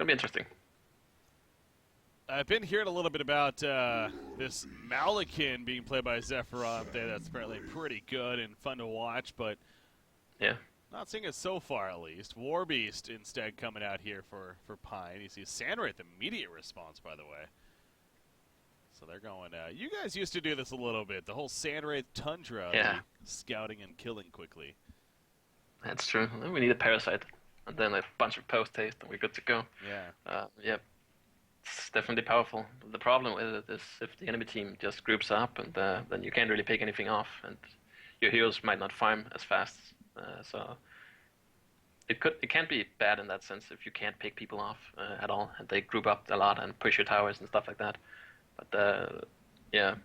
That'll be interesting. I've been hearing a little bit about this Malakin being played by Zephyron there. That's apparently pretty good and fun to watch, but Yeah. not seeing it so far at least. Warbeast instead coming out here for PinE. You see Sandwraith, immediate response, by the way. So they're going, you guys used to do this a little bit. The whole Sandwraith Tundra, Yeah. the scouting and killing quickly. That's true. We need a parasite, and then a bunch of post haste, and we're good to go. Yeah. Yeah, it's definitely powerful. The problem with it is if the enemy team just groups up, and then you can't really pick anything off, and your heroes might not farm as fast. So it can be bad in that sense if you can't pick people off at all, and they group up a lot and push your towers and stuff like that. But yeah,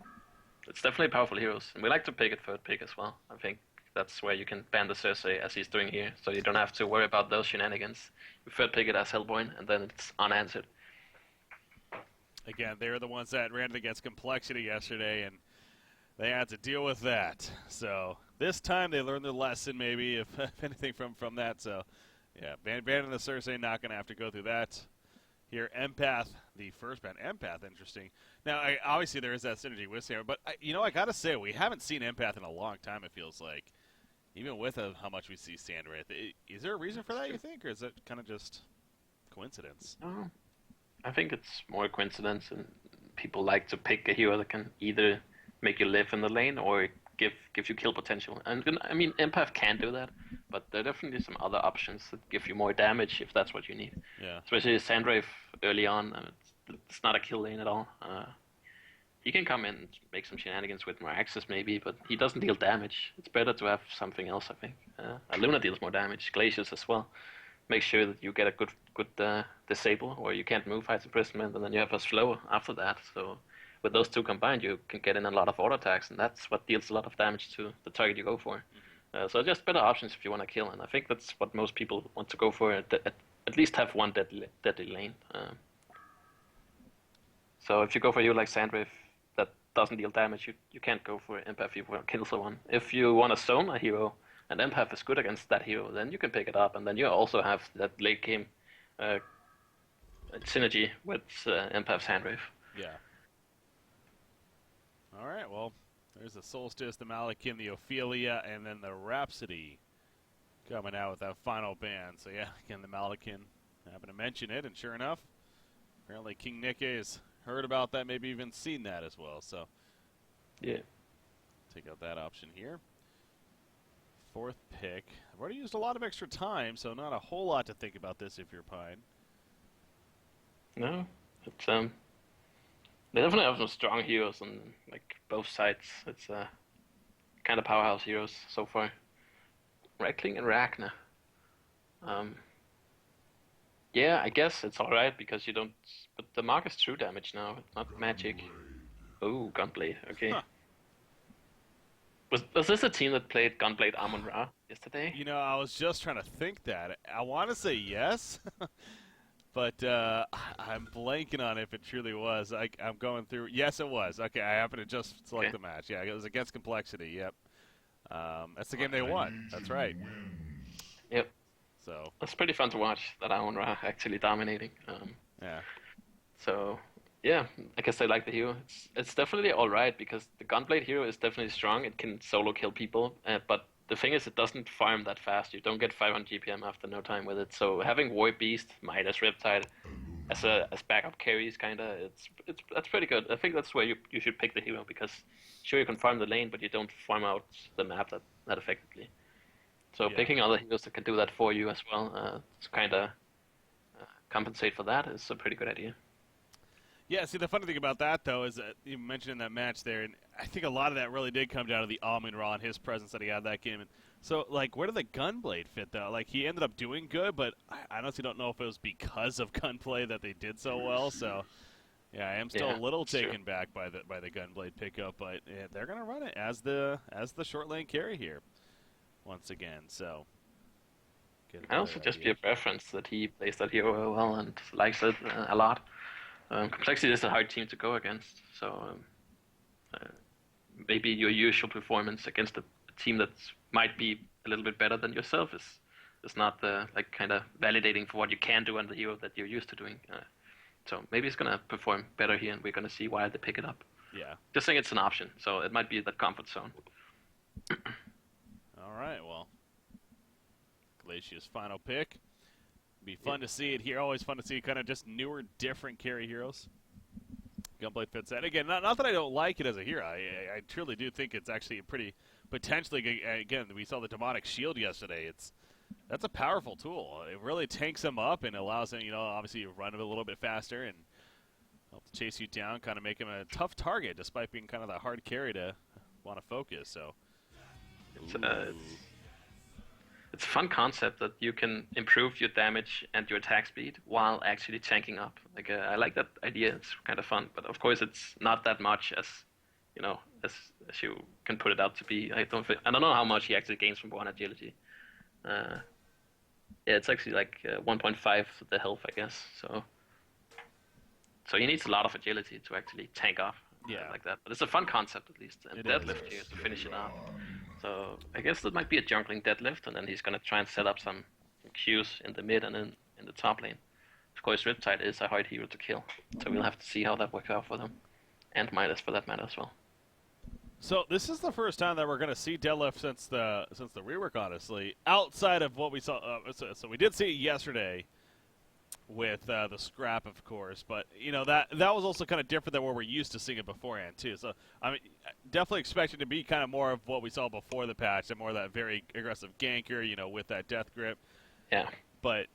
it's definitely powerful heroes, and we like to pick it third pick as well. I think that's where you can ban the Cersei as he's doing here, so you don't have to worry about those shenanigans. You third pick it as Hellbourne, and then it's unanswered. Again, they're the ones that ran against Complexity yesterday, and they had to deal with that. So this time they learned their lesson, maybe, if anything, from that. So, yeah, banning the Cersei, not going to have to go through that. Here, Empath, the first ban. Empath, interesting. Now, obviously there is that synergy with Sam, but, I got to say, we haven't seen Empath in a long time, it feels like. Even with how much we see Sandwraith. Is there a reason for that, you think, or is it kind of just coincidence? No, I think it's more coincidence, and people like to pick a hero that can either make you live in the lane or give you kill potential. And I mean, Empath can do that, but there are definitely some other options that give you more damage if that's what you need. Yeah. Especially Sandwraith early on, it's not a kill lane at all. He can come in and make some shenanigans with more access maybe, but he doesn't deal damage. It's better to have something else, I think. Luna deals more damage, Glaciers as well. Make sure that you get a good disable, or you can't move Heights Imprisonment, and then you have a slow after that. So with those two combined, you can get in a lot of auto attacks, and that's what deals a lot of damage to the target you go for. So just better options if you want to kill, and I think that's what most people want to go for, at least have one deadly lane. So if you go for a hero like Sandwraith that doesn't deal damage, you can't go for Empath if you want to kill someone. If you want to zone a hero, and Empath is good against that hero, then you can pick it up, and then you also have that late game synergy with Empath Sandwraith. Yeah. All right, well, there's the Solstice, the Malakin, the Ophelia, and then the Rhapsody coming out with that final ban. So, yeah, again, the Malakin, happened to mention it, and sure enough, apparently King Nick has heard about that, maybe even seen that as well. So, yeah, take out that option here. Fourth pick. I've already used a lot of extra time, so not a whole lot to think about this if you're PinE. no, it's they definitely have some strong heroes on like both sides. It's kind of powerhouse heroes so far. Reckling and Ragnar. Yeah, I guess it's alright because you don't. But the mark is true damage now, it's not magic. Oh, Gunblade. Okay. Huh. Was this a team that played Gunblade Amon-Ra yesterday? I was just trying to think that. I want to say yes, but I'm blanking on if it truly was. I'm going through. Yes, it was. Okay, I happened to just select the match. Yeah, it was against Complexity. Yep. That's the game they won. That's right. Yep. So it's pretty fun to watch that Amon-Ra actually dominating. yeah. So yeah, I guess I like the hero. It's definitely all right because the Gunblade hero is definitely strong. It can solo kill people, but the thing is, it doesn't farm that fast. You don't get 500 GPM after no time with it. So having War Beast, Midas, Riptide as backup carries, kinda, that's pretty good. I think that's where you should pick the hero because sure you can farm the lane, but you don't farm out the map that effectively. So Yeah. picking other heroes that can do that for you as well, to kind of compensate for that is a pretty good idea. Yeah, see, the funny thing about that, though, is that you mentioned in that match there, and I think a lot of that really did come down to the Amon-Ra and his presence that he had that game. And so, like, where did the Gunblade fit, though? Like, he ended up doing good, but I honestly don't know if it was because of Gunplay that they did so well. So, yeah, I am still a little taken back by the Gunblade pickup, but yeah, they're going to run it as the short lane carry here once again. So, And also just be a preference that he plays that hero well and likes it a lot. Complexity is a hard team to go against, so maybe your usual performance against a team that might be a little bit better than yourself is It's not like kind of validating for what you can do on the hero that you're used to doing. So maybe it's gonna perform better here, and we're gonna see why they pick it up. Yeah. Just think it's an option, so it might be the comfort zone. All right, well, Glacia's final pick. Be fun to see it here. Always fun to see kind of just newer, different carry heroes. Gunblade fits that. Again, not that I don't like it as a hero. I truly do think it's actually a pretty potentially. Again, we saw the demonic shield yesterday. That's a powerful tool. It really tanks him up and allows him, obviously you run a little bit faster and help chase you down, kind of make him a tough target, despite being kind of that hard carry to want to focus. So it's a fun concept that you can improve your damage and your attack speed while actually tanking up. Like I like that idea. It's kind of fun, but of course it's not that much as as you can put it out to be. I don't know how much he actually gains from 1 agility. Yeah, it's actually like 1.5 the health, I guess. So he needs a lot of agility to actually tank off like that. But it's a fun concept at least. And deadlift here to finish it off. So I guess that might be a jungling deadlift, and then he's going to try and set up some Qs in the mid and in the top lane. Of course, Riptide is a hard hero to kill, so we'll have to see how that works out for them. And Midas for that matter as well. So this is the first time that we're going to see deadlift since the rework, honestly. Outside of what we saw, so we did see it yesterday with the scrap, of course, but that was also kind of different than what we're used to seeing it beforehand too. So I mean, definitely expected to be kind of more of what we saw before the patch, and more of that very aggressive ganker, with that death grip. Yeah. But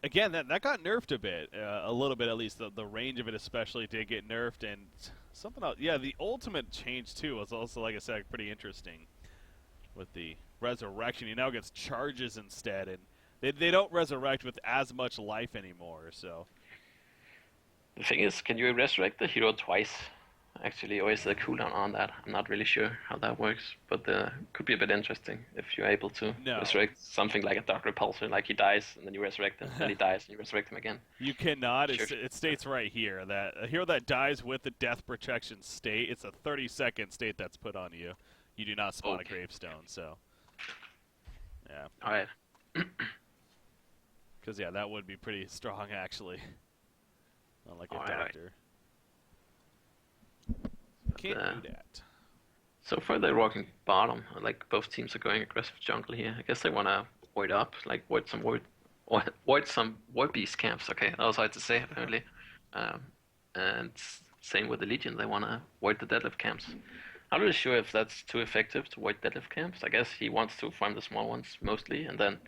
again, that got nerfed a bit, a little bit at least. The range of it especially did get nerfed, and something else. Yeah, the ultimate change too was also, like I said, pretty interesting. With the resurrection, he now gets charges instead, and they don't resurrect with as much life anymore. So the thing is, can you resurrect the hero twice? Actually, or is there a cooldown on that? I'm not really sure how that works, but could be a bit interesting if you're able to resurrect something like a Dark Repulsor, like he dies and then you resurrect him, then he dies and you resurrect him again. You cannot. It states right here that a hero that dies with the death protection state, it's a 30-second state that's put on you. You do not spawn a gravestone, so yeah. All right. Because that would be pretty strong actually. Not like a doctor. Right. Can't do that. So far they're walking bottom. Like both teams are going aggressive jungle here. I guess they want to void up, like void some void beast camps. Okay, that was hard to say apparently. And same with the Legion. They want to void the deadlift camps. I'm not really sure if that's too effective to void deadlift camps. I guess he wants to farm the small ones mostly, and then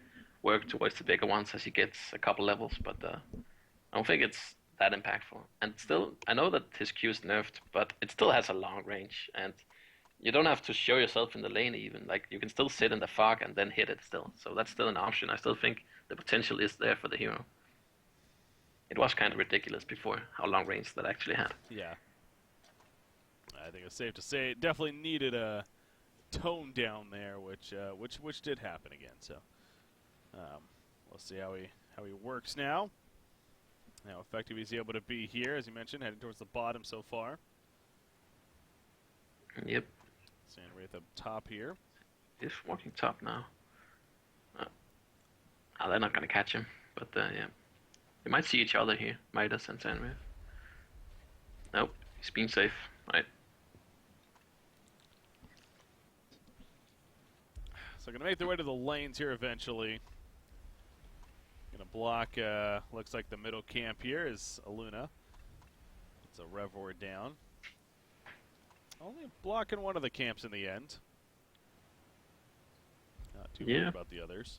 work towards the bigger ones as he gets a couple levels. But I don't think it's that impactful. And still, I know that his Q is nerfed, but it still has a long range, and you don't have to show yourself in the lane even. Like, you can still sit in the fog and then hit it still. So that's still an option. I still think the potential is there for the hero. It was kind of ridiculous before how long range that actually had. Yeah. I think it's safe to say it definitely needed a tone down there, which did happen again. So we'll see how he works now. How effective he's able to be here, as you mentioned, heading towards the bottom so far. Yep. Sandwraith up top here. He's walking top now. They're not going to catch him, but yeah. They might see each other here, Midas and Sandwraith. Nope, he's being safe. Right. So going to make their way to the lanes here eventually. Going to block, looks like the middle camp here is Aluna. It's a Revor down. Only blocking one of the camps in the end. Not too worried about the others.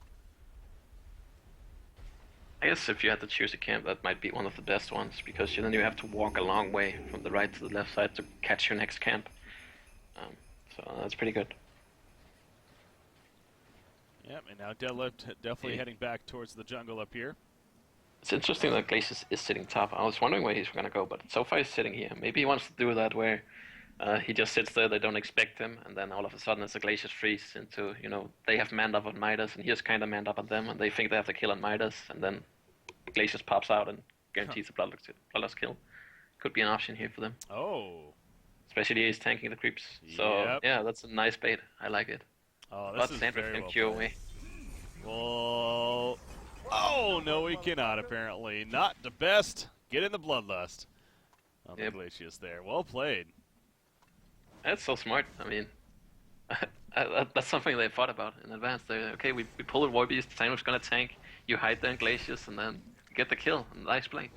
I guess if you had to choose a camp, that might be one of the best ones, because then you have to walk a long way from the right to the left side to catch your next camp. So that's pretty good. Yep, and now Deadlift definitely heading back towards the jungle up here. It's interesting that Glacius is sitting top. I was wondering where he's going to go, but so far he's sitting here. Maybe he wants to do that where he just sits there, they don't expect him, and then all of a sudden it's a Glacius freeze into, they have manned up on Midas, and he's kind of manned up on them, and they think they have to kill on Midas, and then Glacius pops out and guarantees a bloodless kill. Could be an option here for them. Oh. Especially he's tanking the creeps. So, yeah, that's a nice bait. I like it. Oh, this is very well played. Well, oh, no, we cannot, apparently. Not the best. Get in the Bloodlust on the Glacius there. Well played. That's so smart. I mean, that's something they thought about in advance. Okay, we pull the War Beast, Thanos gonna tank, you hide there in Glacius, and then get the kill. Nice play.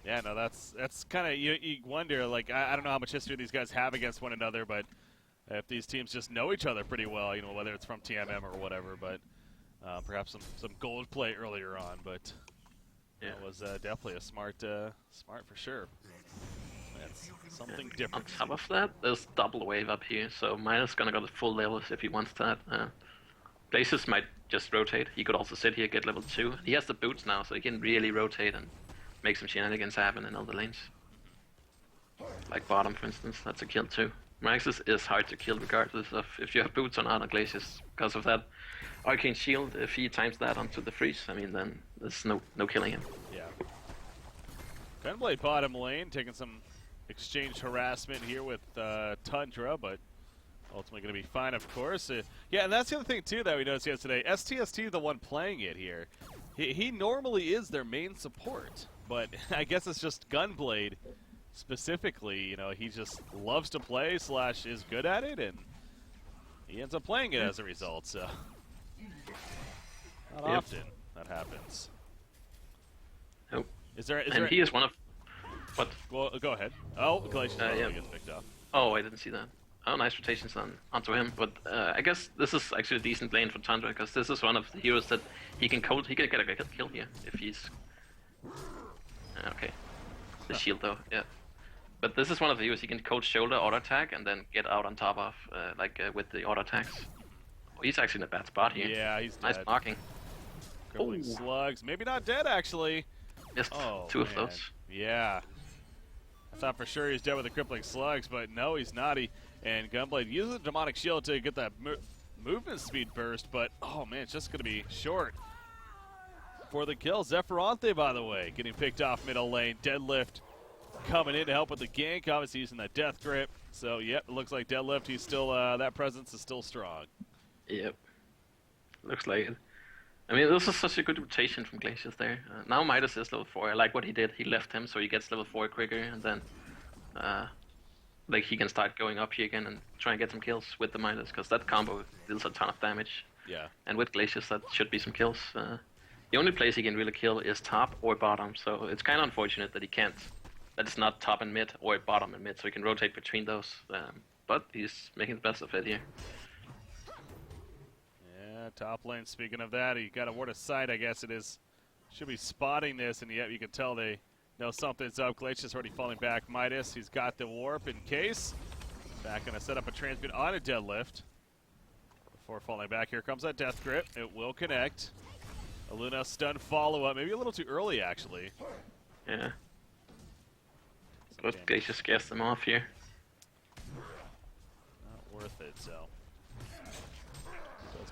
Yeah, no, that's kind of, you wonder, like, I don't know how much history these guys have against one another, but if these teams just know each other pretty well, you know, whether it's from TMM or whatever, but perhaps some gold play earlier on, but it was definitely a smart for sure. That's something different. On top of that, there's double wave up here, so Midas gonna go to full levels if he wants that. Glacius might just rotate. He could also sit here, get level 2. He has the boots now, so he can really rotate and make some shenanigans happen in other lanes. Like bottom, for instance, that's a kill too. Maxis is hard to kill regardless of if you have boots or not on Glacius, because of that Arcane Shield. If he times that onto the freeze, I mean, then there's no killing him. Yeah. Gunblade bottom lane, taking some exchange harassment here with Tundra, but ultimately going to be fine, of course. Yeah, and that's the other thing, too, that we noticed yesterday. STST, the one playing it here, he normally is their main support, but I guess it's just Gunblade specifically. You know, he just loves to play / is good at it, and he ends up playing it as a result, so not often that happens. Nope. And he is one of... What? Well, go ahead. Oh, Glacius gets picked up. Oh, I didn't see that. Oh, nice rotations onto him. But I guess this is actually a decent lane for Tundra, because this is one of the heroes that he can get a kill here if he's... okay. The shield though, yeah. But this is one of the heroes he can cold shoulder auto attack and then get out on top of, with the auto attacks. Oh, he's actually in a bad spot here. Yeah, he's nice dead. marking. Crippling slugs. Maybe not dead, actually. Just two of those. Yeah. I thought for sure he was dead with the crippling slugs, but no, he's not. And Gunblade uses the demonic shield to get that movement speed burst, but oh man, it's just going to be short for the kill. Zephyronte, by the way, getting picked off middle lane. Deadlift coming in to help with the gank, obviously using that death grip. So yep, it looks like Deadlift, he's still, that presence is still strong. Yep. Looks like it. I mean, this is such a good rotation from Glacius there. Now Midas is level 4. I like what he did. He left him so he gets level 4 quicker, and then like he can start going up here again and try and get some kills with the Midas, because that combo deals a ton of damage. Yeah. And with Glacius, that should be some kills. The only place he can really kill is top or bottom, so it's kind of unfortunate that he can't. That it's not top and mid or bottom and mid, so he can rotate between those. But he's making the best of it here. Top lane, speaking of that, he got a word of sight, I guess it is. Should be spotting this, and yet you can tell they know something's up. Glacius already falling back. Midas, he's got the warp in case. Back going to set up a transmute on a Deadlift. Before falling back, here comes that Death Grip. It will connect. A Luna stun follow-up, maybe a little too early, actually. Yeah. But Glacius scares them off here. Not worth it, so.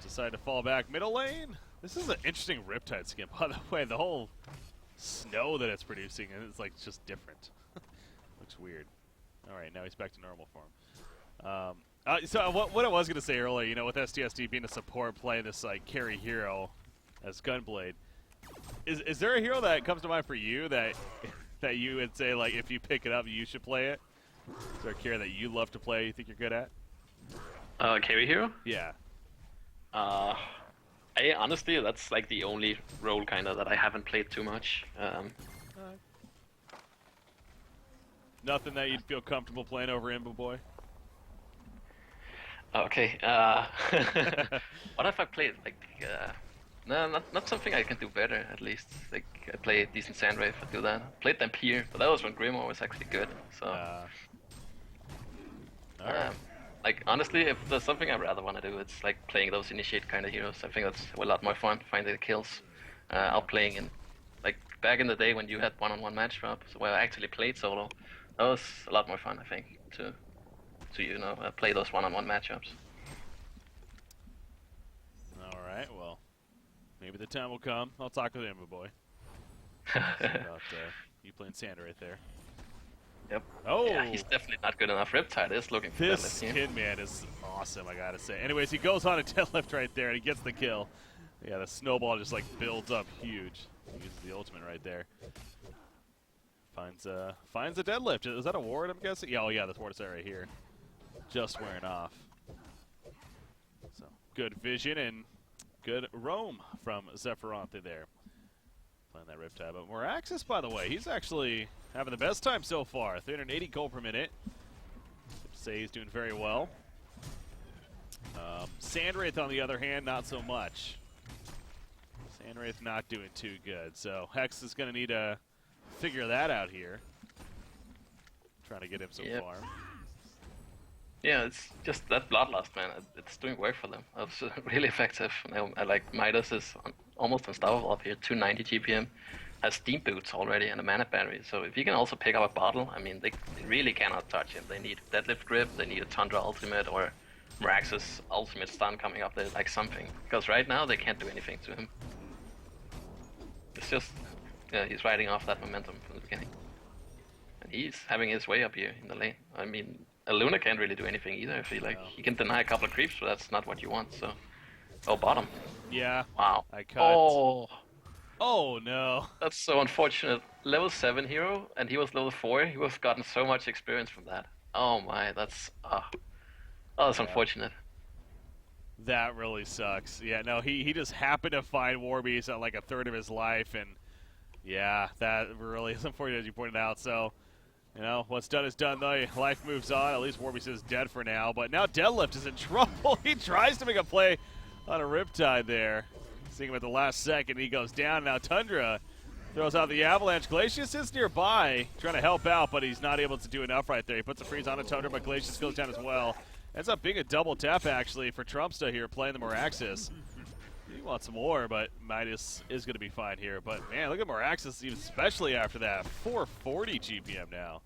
Decide to fall back middle lane. This is an interesting Riptide skin, by the way. The whole snow that it's producing, and it's like just different. Looks weird. All right, now he's back to normal form. So what I was gonna say earlier, you know, with STSD being a support, playing this like carry hero as Gunblade, is there a hero that comes to mind for you that you would say like if you pick it up you should play it? Is there a carry that you love to play? You think you're good at? Carry hero? Yeah. I honestly, that's like the only role kind of that I haven't played too much. Nothing that you'd feel comfortable playing over Imbu Boy? Okay, what have I played? Like, no, not something I can do better, at least. Like, I play a decent Sandwave, I do that. Played Dampier, but that was when Grimoire was actually good, so... Alright. Like, honestly, if there's something I'd rather want to do, it's like playing those initiate kind of heroes. I think that's a lot more fun, finding the kills. Out playing in, like, back in the day when you had one-on-one matchups, where I actually played solo, that was a lot more fun, I think, to you know, play those one-on-one matchups. Alright, well, maybe the time will come. I'll talk with Imbu Boy. About you playing Sand right there. Yep. Oh! Yeah, he's definitely not good enough. Riptide is looking for This deadlift here. Kidman is awesome, I gotta say. Anyways, he goes on a deadlift right there, and he gets the kill. Yeah, the snowball just, like, builds up huge. He uses the ultimate right there. Finds a deadlift. Is that a ward, I'm guessing? Yeah, oh, yeah, that's ward set right here. Just wearing off. So, good vision and good roam from Zephyronte there. Playing that Riptide. But Moraxis, by the way, he's actually having the best time so far. 380 gold per minute. Say he's doing very well. Sandwraith, on the other hand, not so much. Sandwraith not doing too good. So Hex is going to need to figure that out here. Trying to get him some farm. Yeah, it's just that Bloodlust, man. It's doing work for them. It's really effective. I like Midas is almost unstoppable up here. 290 GPM. Has steam boots already and a mana battery. So if you can also pick up a bottle, I mean, they really cannot touch him. They need deadlift grip, they need a Tundra ultimate, or Merax's ultimate stun coming up there, like something. Because right now they can't do anything to him. It's just, he's riding off that momentum from the beginning. And he's having his way up here in the lane. I mean, a Luna can't really do anything either. I feel like he can deny a couple of creeps, but that's not what you want. So, oh, bottom. Yeah. Wow. I cut. Oh no. That's so unfortunate. Level 7 hero, and he was level 4. He would have gotten so much experience from that. Oh my, that's that's unfortunate. That really sucks. Yeah, no, he just happened to find Warbeast at like a third of his life, and yeah, that really is unfortunate as you pointed out. So, you know, what's done is done though. Life moves on. At least Warbeast is dead for now, but now Deadlift is in trouble. He tries to make a play on a Riptide there. Seeing him at the last second, he goes down. Now Tundra throws out the Avalanche. Glacius is nearby, trying to help out, but he's not able to do enough right there. He puts a freeze on a Tundra, but Glacius goes down as well. Ends up being a double tap, actually, for Trumpsta here, playing the Moraxis. He wants some more, but Midas is going to be fine here. But, man, look at Moraxis, especially after that. 440 GPM now.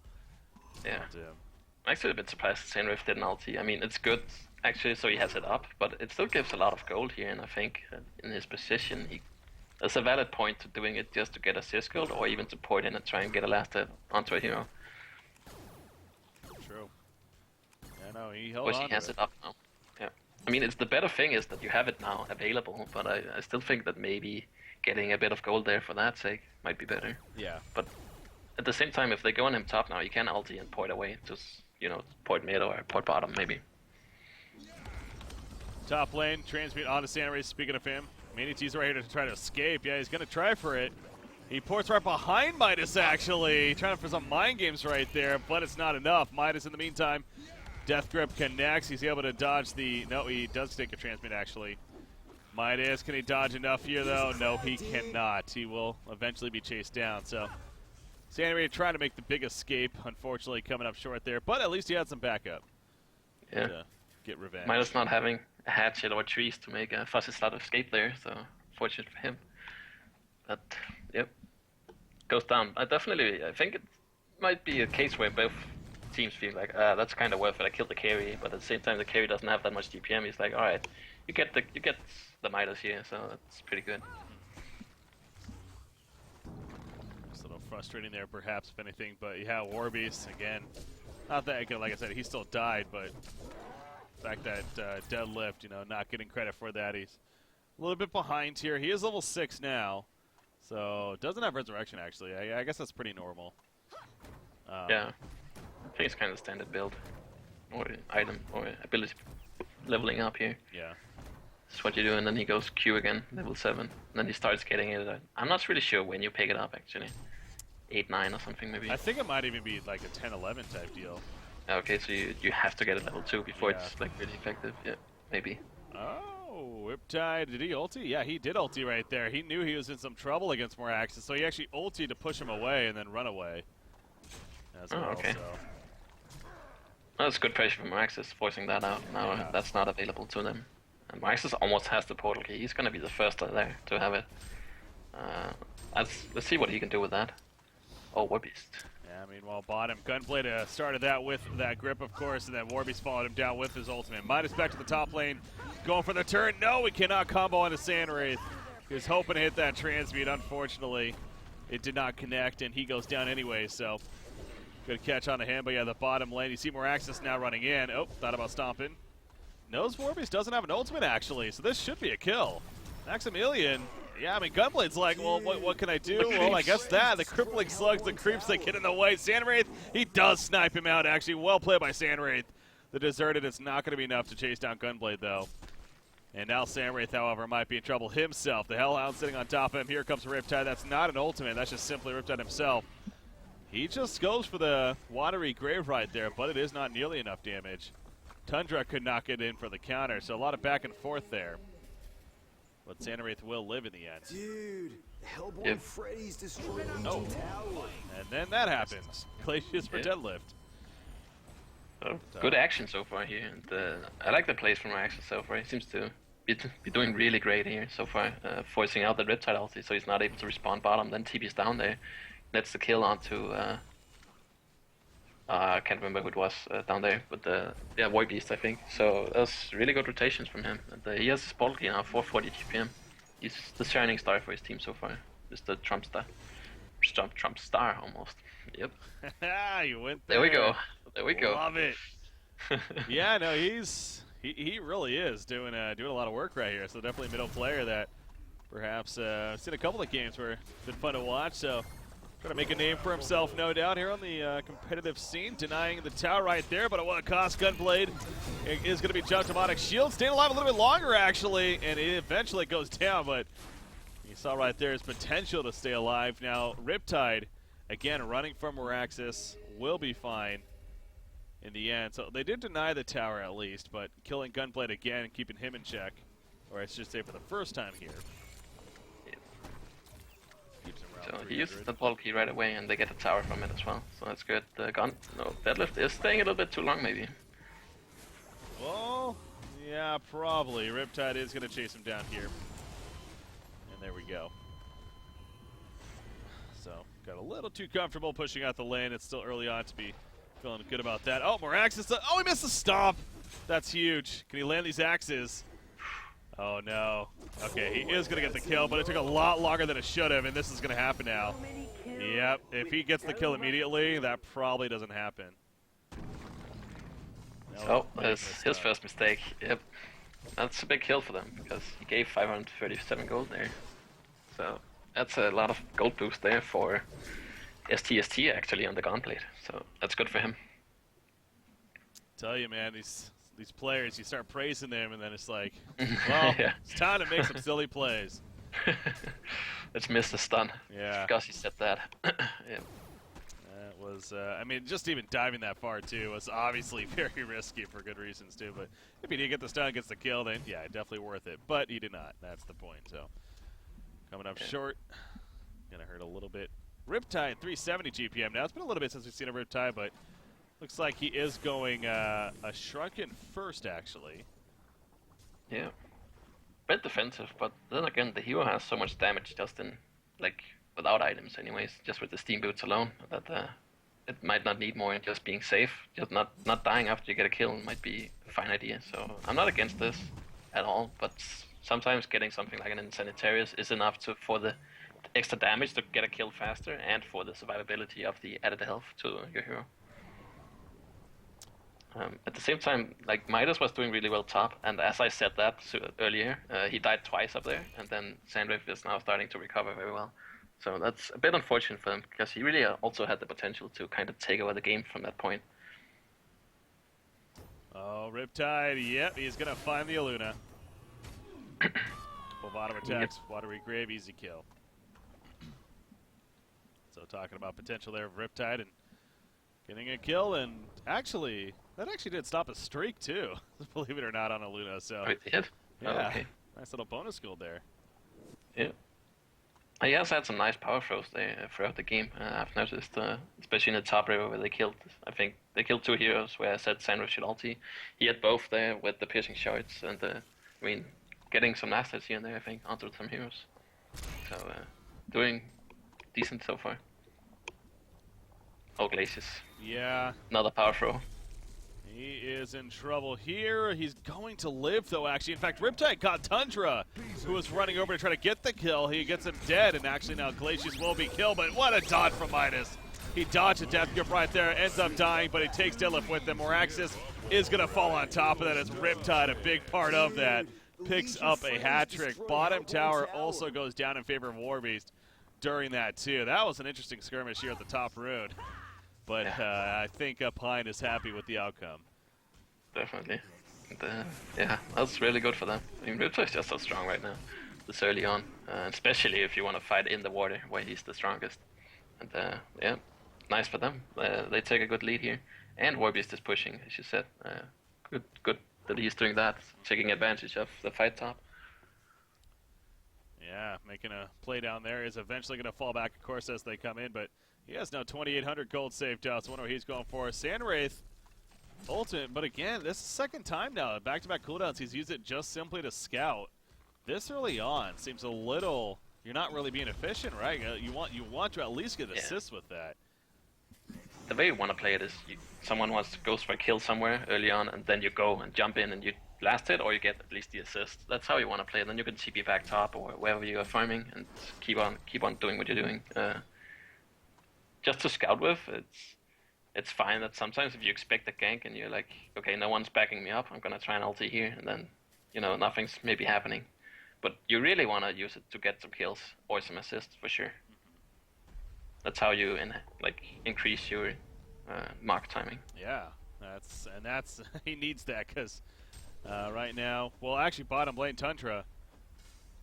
Yeah. I'm actually a bit surprised that Sandrift didn't ulti. I mean, it's good, actually, so he has it up, but it still gives a lot of gold here, and I think in his position, there's a valid point to doing it just to get assist gold, or even to point in and try and get a last hit onto a hero. True. Yeah, no, he held on he has it up now. Yeah. I mean, the better thing is that you have it now available, but I still think that maybe getting a bit of gold there for that sake might be better. Yeah. But at the same time, if they go on him top now, you can ulti and point away, just, point mid or point bottom, maybe. Top lane, transmute onto Sandray, speaking of him. Manity's right here to try to escape. Yeah, he's going to try for it. He ports right behind Midas, actually. Trying for some mind games right there, but it's not enough. Midas, in the meantime, Death Grip connects. He's able to dodge the... No, he does take a transmute, actually. Midas, can he dodge enough here, though? No, he cannot. He will eventually be chased down, so... Sandray trying to make the big escape, unfortunately coming up short there, but at least he had some backup. Yeah. To get revenge. Midas not having a hatchet or trees to make a fuzzy slot escape there, so fortunate for him. But, yep. Goes down. I think it might be a case where both teams feel like, that's kind of worth it, I killed the carry, but at the same time the carry doesn't have that much DPM. He's like, alright, you get the Midas here, so that's pretty good. It's a little frustrating there, perhaps, if anything, but yeah, Warbeast, again, not that, like I said, he still died, but the fact that Deadlift, not getting credit for that, he's a little bit behind here. He is level 6 now, so doesn't have Resurrection, actually. I guess that's pretty normal. Yeah, I think it's kind of standard build, or item, or ability leveling up here. Yeah. That's what you do, and then he goes Q again, level 7. And then he starts getting it. I'm not really sure when you pick it up, actually. 8, 9 or something, maybe. I think it might even be like a 10, 11 type deal. Okay, so you have to get it level 2 before it's like really effective. Yeah, maybe. Oh, Riptide, did he ulti? Yeah, he did ulti right there. He knew he was in some trouble against Moraxis, so he actually ultied to push him away and then run away. As well, okay. So. That's good pressure from Moraxis, forcing that out. Now that's not available to them. And Moraxis almost has the portal key. He's going to be the first there to have it. Let's see what he can do with that. Oh, Warbeast. Yeah, meanwhile, bottom. Gunblade started that with that grip, of course, and then Warbeast followed him down with his ultimate. Midas back to the top lane, going for the turn. No, he cannot combo onto Sandwraith. He was hoping to hit that transmute. Unfortunately, it did not connect, and he goes down anyway, so Good catch on the hand, but yeah, the bottom lane. You see more access now running in. Oh, thought about stomping. Knows Warbeast doesn't have an ultimate, actually, so this should be a kill. Maximilian, yeah, I mean, Gunblade's like, well, what can I do? Well, I guess that. The crippling slugs, the creeps that get in the way. Sandwraith, he does snipe him out, actually. Well played by Sandwraith. The deserted, it's not going to be enough to chase down Gunblade, though. And now Sandwraith, however, might be in trouble himself. The Hellhound sitting on top of him. Here comes Riptide. That's not an ultimate. That's just simply Riptide himself. He just goes for the watery grave right there, but it is not nearly enough damage. Tundra could not get in for the counter, so a lot of back and forth there. But Sandwraith will live in the end. Dude, Hellboy Freddy's destroying tower. And then that happens. Glacius for deadlift. Good action so far here. And, I like the plays from Axis so far. He seems to be doing really great here so far. Forcing out the Riptide ulti so he's not able to respawn bottom, then TP's down there. Nets the kill onto, I can't remember who it was down there, but yeah, Warbeast I think. So that's really good rotations from him. And, he has his bottle key now, 440 GPM. He's the shining star for his team so far. He's the Trump star. Trump star almost. Yep. You went there. There we go. There we go. Love it. Yeah, no, he really is doing a lot of work right here. So definitely a middle player that perhaps seen a couple of games where it's been fun to watch. So trying to make a name for himself, no doubt, here on the competitive scene. Denying the tower right there, but at what cost? Gunblade is going to be jumped. Demonic Shield staying alive a little bit longer, actually, and it eventually goes down, but you saw right there his potential to stay alive. Now, Riptide, again, running from Meraxis, will be fine in the end. So they did deny the tower at least, but killing Gunblade again and keeping him in check, or I should say for the first time here. So he used the ball key right away, and they get a tower from it as well. So that's good. The deadlift is staying a little bit too long, maybe. Well, yeah, probably. Riptide is going to chase him down here. And there we go. So, got a little too comfortable pushing out the lane. It's still early on to be feeling good about that. Oh, Meraxis. Oh, he missed the stomp. That's huge. Can he land these axes? Oh, no. Okay, he is going to get the kill, but it took a lot longer than it should have, and this is going to happen now. Yep, if he gets the kill immediately, that probably doesn't happen. Oh, that's his first mistake. Yep. That's a big kill for them, because he gave 537 gold there. So that's a lot of gold boost there for STST actually on the Gauntlet. So that's good for him. Tell you, man, these players, you start praising them, and then it's like, well, yeah. It's time to make some silly plays. Let's miss the stun. Yeah. Because he said that. Yeah. That was, I mean, just even diving that far, too, was obviously very risky for good reasons, too. But if he did get the stun, gets the kill, then, yeah, definitely worth it. But he did not. That's the point. So, coming up short. Gonna hurt a little bit. Riptide, 370 GPM. Now, it's been a little bit since we've seen a Riptide, but looks like he is going a Shrunken first, actually. Yeah. Bit defensive, but then again, the hero has so much damage just in, like, without items anyways, just with the steam boots alone, that it might not need more, and just being safe, just not dying after you get a kill might be a fine idea. So I'm not against this at all, but sometimes getting something like an Insanitarius is enough for the extra damage to get a kill faster, and for the survivability of the added health to your hero. At the same time, like, Midas was doing really well top, and as I said that earlier, he died twice up there, and then Sandwraith is now starting to recover very well. So that's a bit unfortunate for him, because he really also had the potential to kind of take over the game from that point. Oh, Riptide, yep, he's going to find the Aluna. Full bottom attacks, watery grave, easy kill. So talking about potential there of Riptide and getting a kill, and actually, that actually did stop a streak too, believe it or not, on Aluna. So it did? Yeah, oh, okay. Nice little bonus gold there. Yeah. He has had some nice power throws there throughout the game. I've noticed, especially in the top river where they killed, I think they killed two heroes where I said Sandwraith should ulti. He had both there with the piercing shards, and I mean, getting some last hits here and there, I think, onto some heroes. So, doing decent so far. Oh, Glacius. Yeah. Another power throw. He is in trouble here. He's going to live, though, actually. In fact, Riptide caught Tundra, who was running over to try to get the kill. He gets him dead, and actually now Glacius will be killed, but what a dodge from Midas. He dodged a death grip right there, ends up dying, but he takes Deadlift with him. Moraxis is going to fall on top of that as Riptide, a big part of that, picks up a hat trick. Bottom tower also goes down in favor of Warbeast during that too. That was an interesting skirmish here at the top rune, but I think PinE is happy with the outcome. Definitely. And, yeah, that's really good for them. I mean, Riptide is just so strong right now, this early on, especially if you want to fight in the water where he's the strongest. And yeah, nice for them. They take a good lead here, and Warbeast is pushing, as you said. Good that he's doing that, taking advantage of the fight top. Yeah, making a play down there. Is eventually going to fall back, of course, as they come in, but he has now 2,800 gold saved out, so I wonder what he's going for. Sandwraith, ultimate, but again, this is the second time now. Back-to-back cooldowns, he's used it just simply to scout. This early on seems a little, you're not really being efficient, right? You want to at least get assists with that. The way you want to play it is someone goes for a kill somewhere early on, and then you go and jump in and you blast it, or you get at least the assist. That's how you want to play it. Then you can TP back top or wherever you are farming and keep on doing what you're doing. Just to scout with, it's fine that sometimes if you expect a gank and you're like, okay, no one's backing me up, I'm gonna try an ulti here, and then nothing's maybe happening. But you really want to use it to get some kills or some assists for sure. That's how you increase your mark timing. Yeah, that's he needs that because right now, well, actually, bottom lane Tundra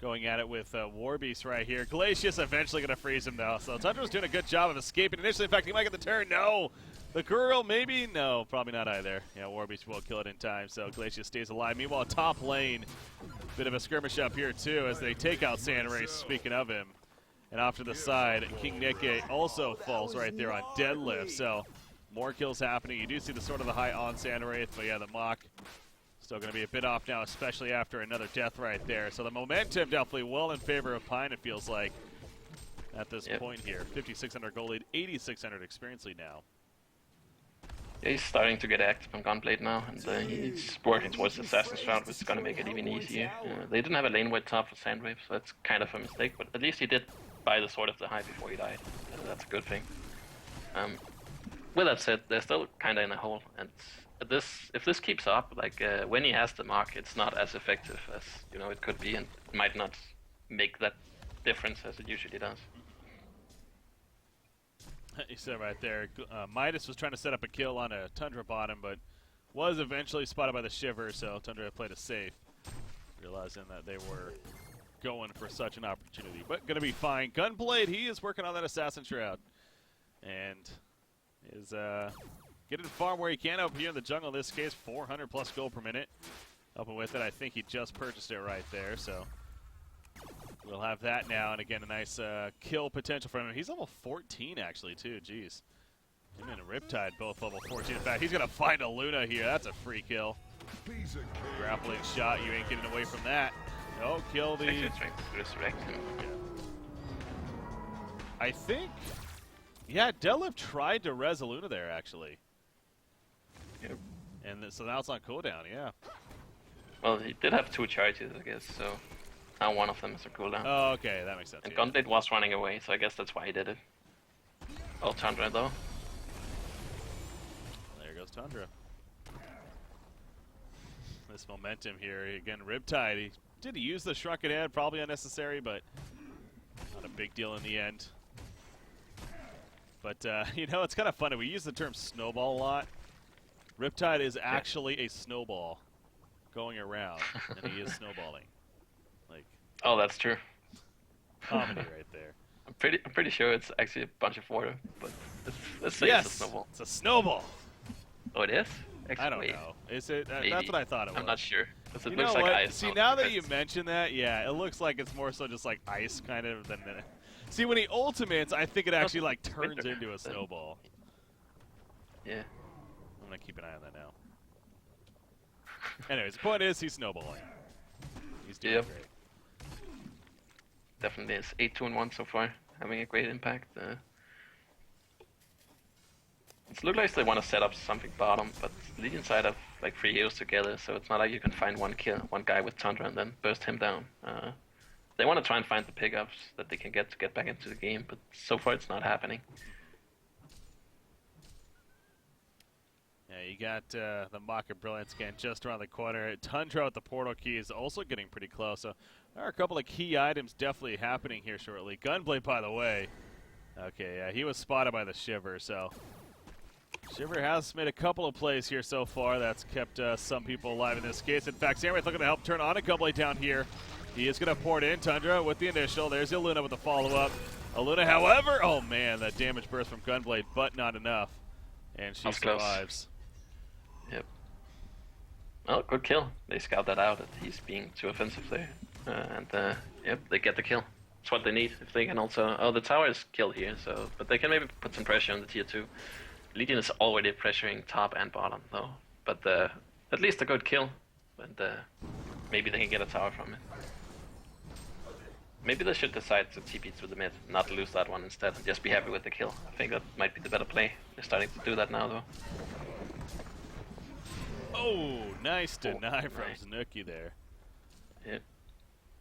going at it with Warbeast right here. Glacius eventually going to freeze him though, so Tundra's doing a good job of escaping initially. In fact, he might get the turn. No, the girl maybe. No, probably not either. Yeah, Warbeast will kill it in time, so Glacius stays alive. Meanwhile, top lane, bit of a skirmish up here too as they take out Sandwraith. Speaking of him. And off to the side, King Nikke also falls right there on Deadlift. So more kills happening. You do see the sort of the high on Sandwraith, but yeah, the Mach still going to be a bit off now, especially after another death right there. So the momentum definitely well in favor of PinE, it feels like, at this point here. 5,600 gold lead, 8,600 experience lead now. Yeah, he's starting to get active on Gunblade now, and he's working towards the Assassin's Shroud, which is going to make it even easier. They didn't have a lane wide top for Sandwraith, so that's kind of a mistake, but at least he did buy the Sword of the High before he died. That's a good thing. With that said, they're still kind of in a hole, and if this keeps up, when he has the mark, it's not as effective as it could be, and it might not make that difference as it usually does. You said right there, Midas was trying to set up a kill on a Tundra bottom, but was eventually spotted by the Shiver, so Tundra played it safe, realizing that they were going for such an opportunity. But going to be fine. Gunblade, he is working on that Assassin Shroud, and is getting farm where he can up here in the jungle. In this case, 400 plus gold per minute. Up and with it, I think he just purchased it right there, so we'll have that now, and again, a nice kill potential for him. He's level 14, actually, too. Jeez. Him and Riptide both level 14. In fact, he's going to find a Luna here. That's a free kill. Grappling shot. You ain't getting away from that. No, kill the... Resurrect him. I think... Yeah, Deadlift tried to res a Luna there, actually. Yep. And so now it's on cooldown, yeah. Well, he did have 2 charges, I guess, so... Now one of them is a cooldown. Oh, okay, that makes sense. And Gunblade was running away, so I guess that's why he did it. Oh, Tundra though. There goes Tundra. This momentum here, again, Riptide. Did he use the Shrunken Head? Probably unnecessary, but not a big deal in the end. But, it's kind of funny. We use the term snowball a lot. Riptide is actually a snowball going around, and he is snowballing. Oh, that's true. Comedy right there. I'm pretty sure it's actually a bunch of water, but let's say yes, it's a snowball. It's a snowball. Oh, it is? Actually, I don't know. Is it? That's what I thought it was. I'm not sure. Because it you looks know like what? ice. See, now that you mention that, yeah, it looks like it's more so just like ice kind of than... See, when he ultimates, I think it actually turns into a snowball. Yeah. I'm going to keep an eye on that now. Anyways, the point is he's snowballing. He's doing great. Definitely is 8-2-1 so far, having a great impact. It looks like they want to set up something bottom, but Legion side have 3 heroes together, so it's not like you can find one guy with Tundra and then burst him down. They want to try and find the pickups that they can get to get back into the game, but so far it's not happening. Yeah, you got the Mocker Brilliant Scan just around the corner. Tundra with the portal key is also getting pretty close. So there are a couple of key items definitely happening here shortly. Gunblade, by the way. Okay, yeah, he was spotted by the Shiver, so Shiver has made a couple of plays here so far. That's kept some people alive in this case. In fact, Samurai looking to help turn on a Gunblade down here. He is going to pour it in. Tundra with the initial. There's Aluna with the follow-up. Aluna, however, oh man, that damage burst from Gunblade, but not enough. And she survives. Yep. Oh, good kill. They scout that out, that he's being too offensive there. Yep, they get the kill. That's what they need. If they can also... Oh, the tower is killed here, so... But they can maybe put some pressure on the tier 2. Legion is already pressuring top and bottom, though. But at least a good kill. And maybe they can get a tower from it. Maybe they should decide to TP to the mid, not lose that one instead, and just be happy with the kill. I think that might be the better play. They're starting to do that now, though. Oh, nice deny from Zanuki there. Yep.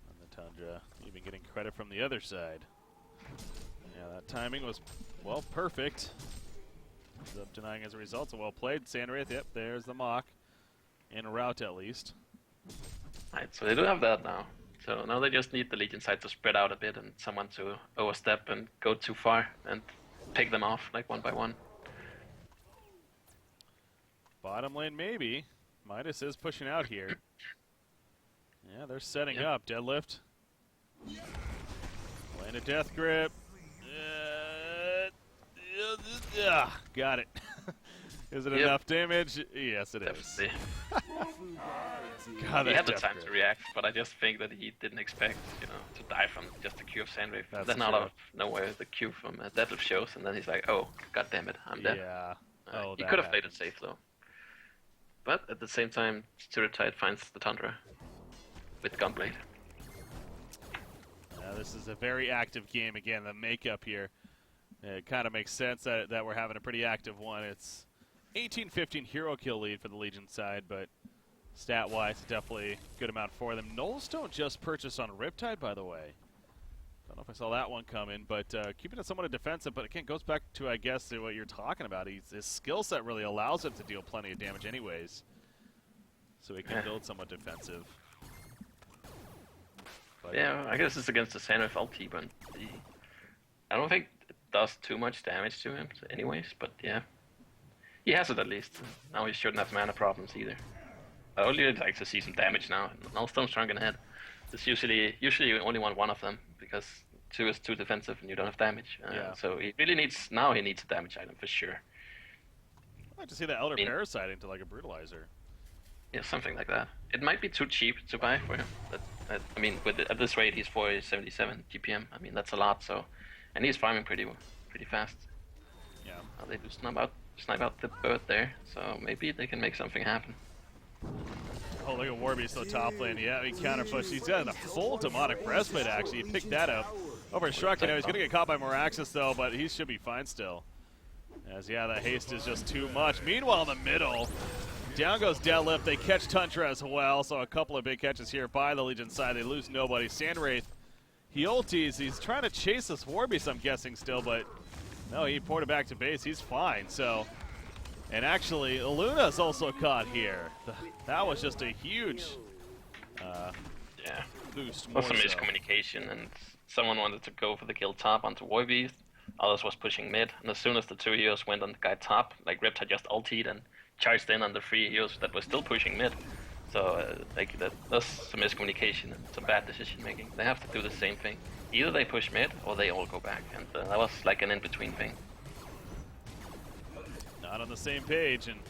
And the Tundra even getting credit from the other side. Yeah, that timing was, well, perfect. Ends up denying as a result, so well played. Sandwraith, yep, there's the mock. In route, at least. Right, so they do have that now. So now they just need the Legion side to spread out a bit and someone to overstep and go too far and pick them off, like one by one. Bottom lane, maybe. Midas is pushing out here. Yeah, they're setting up. Deadlift. Land a death grip. Got it. Is it enough damage? Yes, it is. God, he had the time to react, but I just think that he didn't expect, to die from just the Q of Sandwraith. Then out of nowhere, the Q from Deadlift shows, and then he's like, oh, god damn it, I'm dead. Yeah. He could have played it safe, though. But at the same time, Turretide finds the Tundra with Gunblade. This is a very active game. Again, the makeup here. It kind of makes sense that we're having a pretty active one. It's 18-15 hero kill lead for the Legion side, but stat-wise, definitely a good amount for them. Nullstone just purchased on Riptide, by the way. Don't know if I saw that one coming, but keeping it somewhat defensive. But again, goes back to, I guess, what you're talking about. His skill set really allows him to deal plenty of damage anyways. So he can build somewhat defensive. But yeah, I guess it's against the Sandwraith ulti, but I don't think it does too much damage to him anyways, but yeah. He has it at least. Now he shouldn't have mana problems either. I only like to see some damage now. Nullstone's strong ahead. It's usually you only want one of them because 2 is too defensive and you don't have damage. So he really needs a damage item for sure. I'd like to see the Elder Parasite into like a Brutalizer. Yeah, something like that. It might be too cheap to buy for him. I mean, at this rate, he's 477 GPM. I mean, that's a lot. So, and he's farming pretty fast. Yeah. They do snipe out the bird there. So maybe they can make something happen. Oh, look at Warby still top lane. Yeah, he counter push. He's got a full demonic breastplate actually. He picked that up over Shrug. He's gonna get caught by Moraxis though, but he should be fine still. As that haste is just too much. Meanwhile, in the middle. Down goes Deadlift. They catch Tundra as well, so a couple of big catches here by the Legion side. They lose nobody. Sandwraith, he ulties. He's trying to chase this Warbeast, I'm guessing, still, but no, he poured it back to base. He's fine, so. And actually, Luna's also caught here. That was just a huge boost. More some miscommunication, and someone wanted to go for the kill top onto Warbeast. Others was pushing mid, and as soon as the 2 heroes went on the guy top, like Ript had just ultied and charged in on the 3 heroes that were still pushing mid. So that's some miscommunication and some bad decision making. They have to do the same thing. Either they push mid or they all go back, and that was like an in-between thing. Not on the same page, and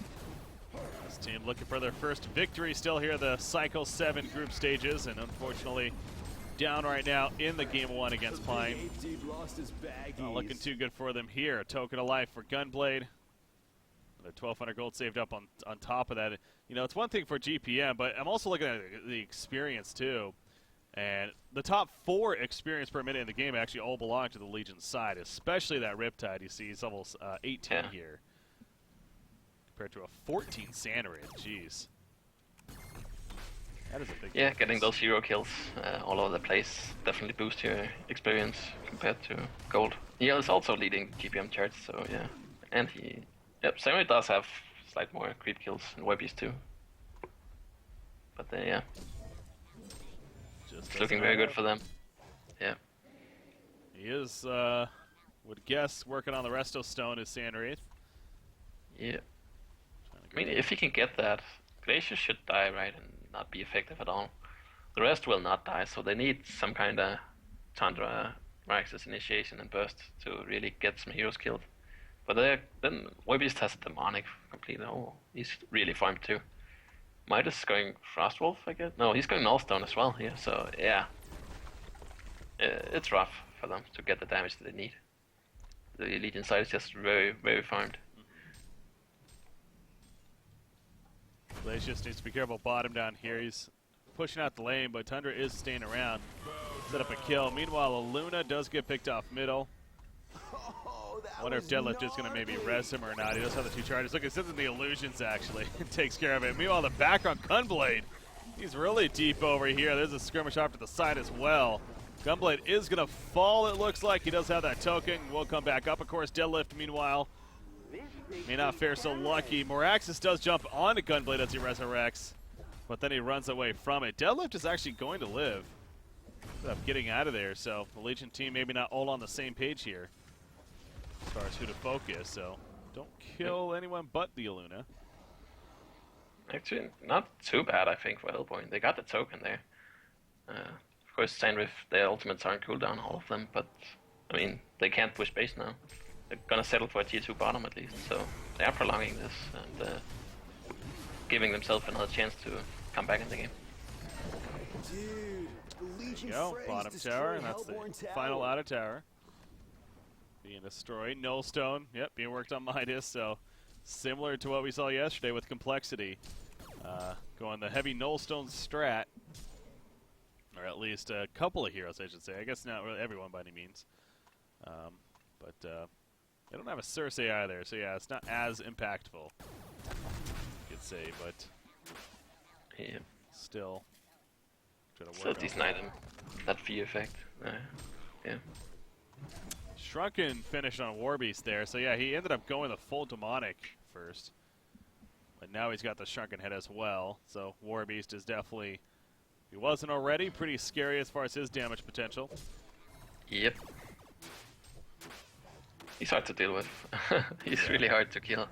this team looking for their first victory still here, the Cycle 7 group stages, and unfortunately down right now in the game 1 against PinE. Not looking too good for them here. A token of life for Gunblade. Another 1,200 gold saved up on top of that. It's one thing for GPM, but I'm also looking at the experience too. And the top 4 experience per minute in the game actually all belong to the Legion side, especially that Riptide. You see, he's level 18 here. Compared to a 14 Sandwraith. Jeez. That is a big difference. Getting those hero kills all over the place definitely boosts your experience compared to gold. He is also leading GPM charts, so yeah. And Sandwraith does have slight more creep kills and webbies too. But yeah, Just it's looking very good for them. Yeah. He is, would guess, working on the Resto Stone is Sandwraith. Yeah. I mean, if he can get that, Glacier should die, right, and not be effective at all. The rest will not die, so they need some kind of Tundra, Raxus initiation and burst to really get some heroes killed. But then Webeast has a demonic completely. Oh, he's really farmed too. Midas is going Frostwolf, I guess. No, he's going Nullstone as well here. So yeah, it's rough for them to get the damage that they need. The Legion side is just very, very farmed. Glacius needs to be careful bottom down here. He's pushing out the lane, but Tundra is staying around. Set up a kill. Meanwhile, Luna does get picked off middle. I wonder if Deadlift is going to maybe res him or not. He does have the 2 charges. Look, it sends in the illusions, actually. It takes care of it. Meanwhile, the back on Gunblade. He's really deep over here. There's a skirmish off to the side as well. Gunblade is going to fall, it looks like. He does have that token. Will come back up, of course. Deadlift, meanwhile, may not fare so lucky. Moraxis does jump onto Gunblade as he resurrects, but then he runs away from it. Deadlift is actually going to live. Ended up getting out of there, so the Legion team maybe not all on the same page here as far as who to focus, so don't kill anyone but the Aluna. Actually, not too bad, I think, for Hellboy. They got the token there. Of course, Sandrift, their ultimates aren't cooldown, all of them, but, I mean, they can't push base now. They're gonna settle for a tier 2 bottom at least, so they are prolonging this and giving themselves another chance to come back in the game. Dude, the There Legion you go, Freys bottom destroy tower, and that's the Hellborn Tower. final outer tower. Being destroyed. Nullstone, yep, being worked on Midas, so similar to what we saw yesterday with Complexity. Going the heavy Nullstone strat, or at least a couple of heroes, I should say. I guess not really everyone by any means. But they don't have a Cersei either, so yeah, it's not as impactful, you could say, but Yeah. still trying to Still a work decent on item. That fee effect. Yeah. Shrunken finished on Warbeast there, so yeah, he ended up going the full demonic first. But now he's got the Shrunken head as well, so Warbeast is definitely, if he wasn't already, pretty scary as far as his damage potential. Yep. He's hard to deal with. He's really hard to kill.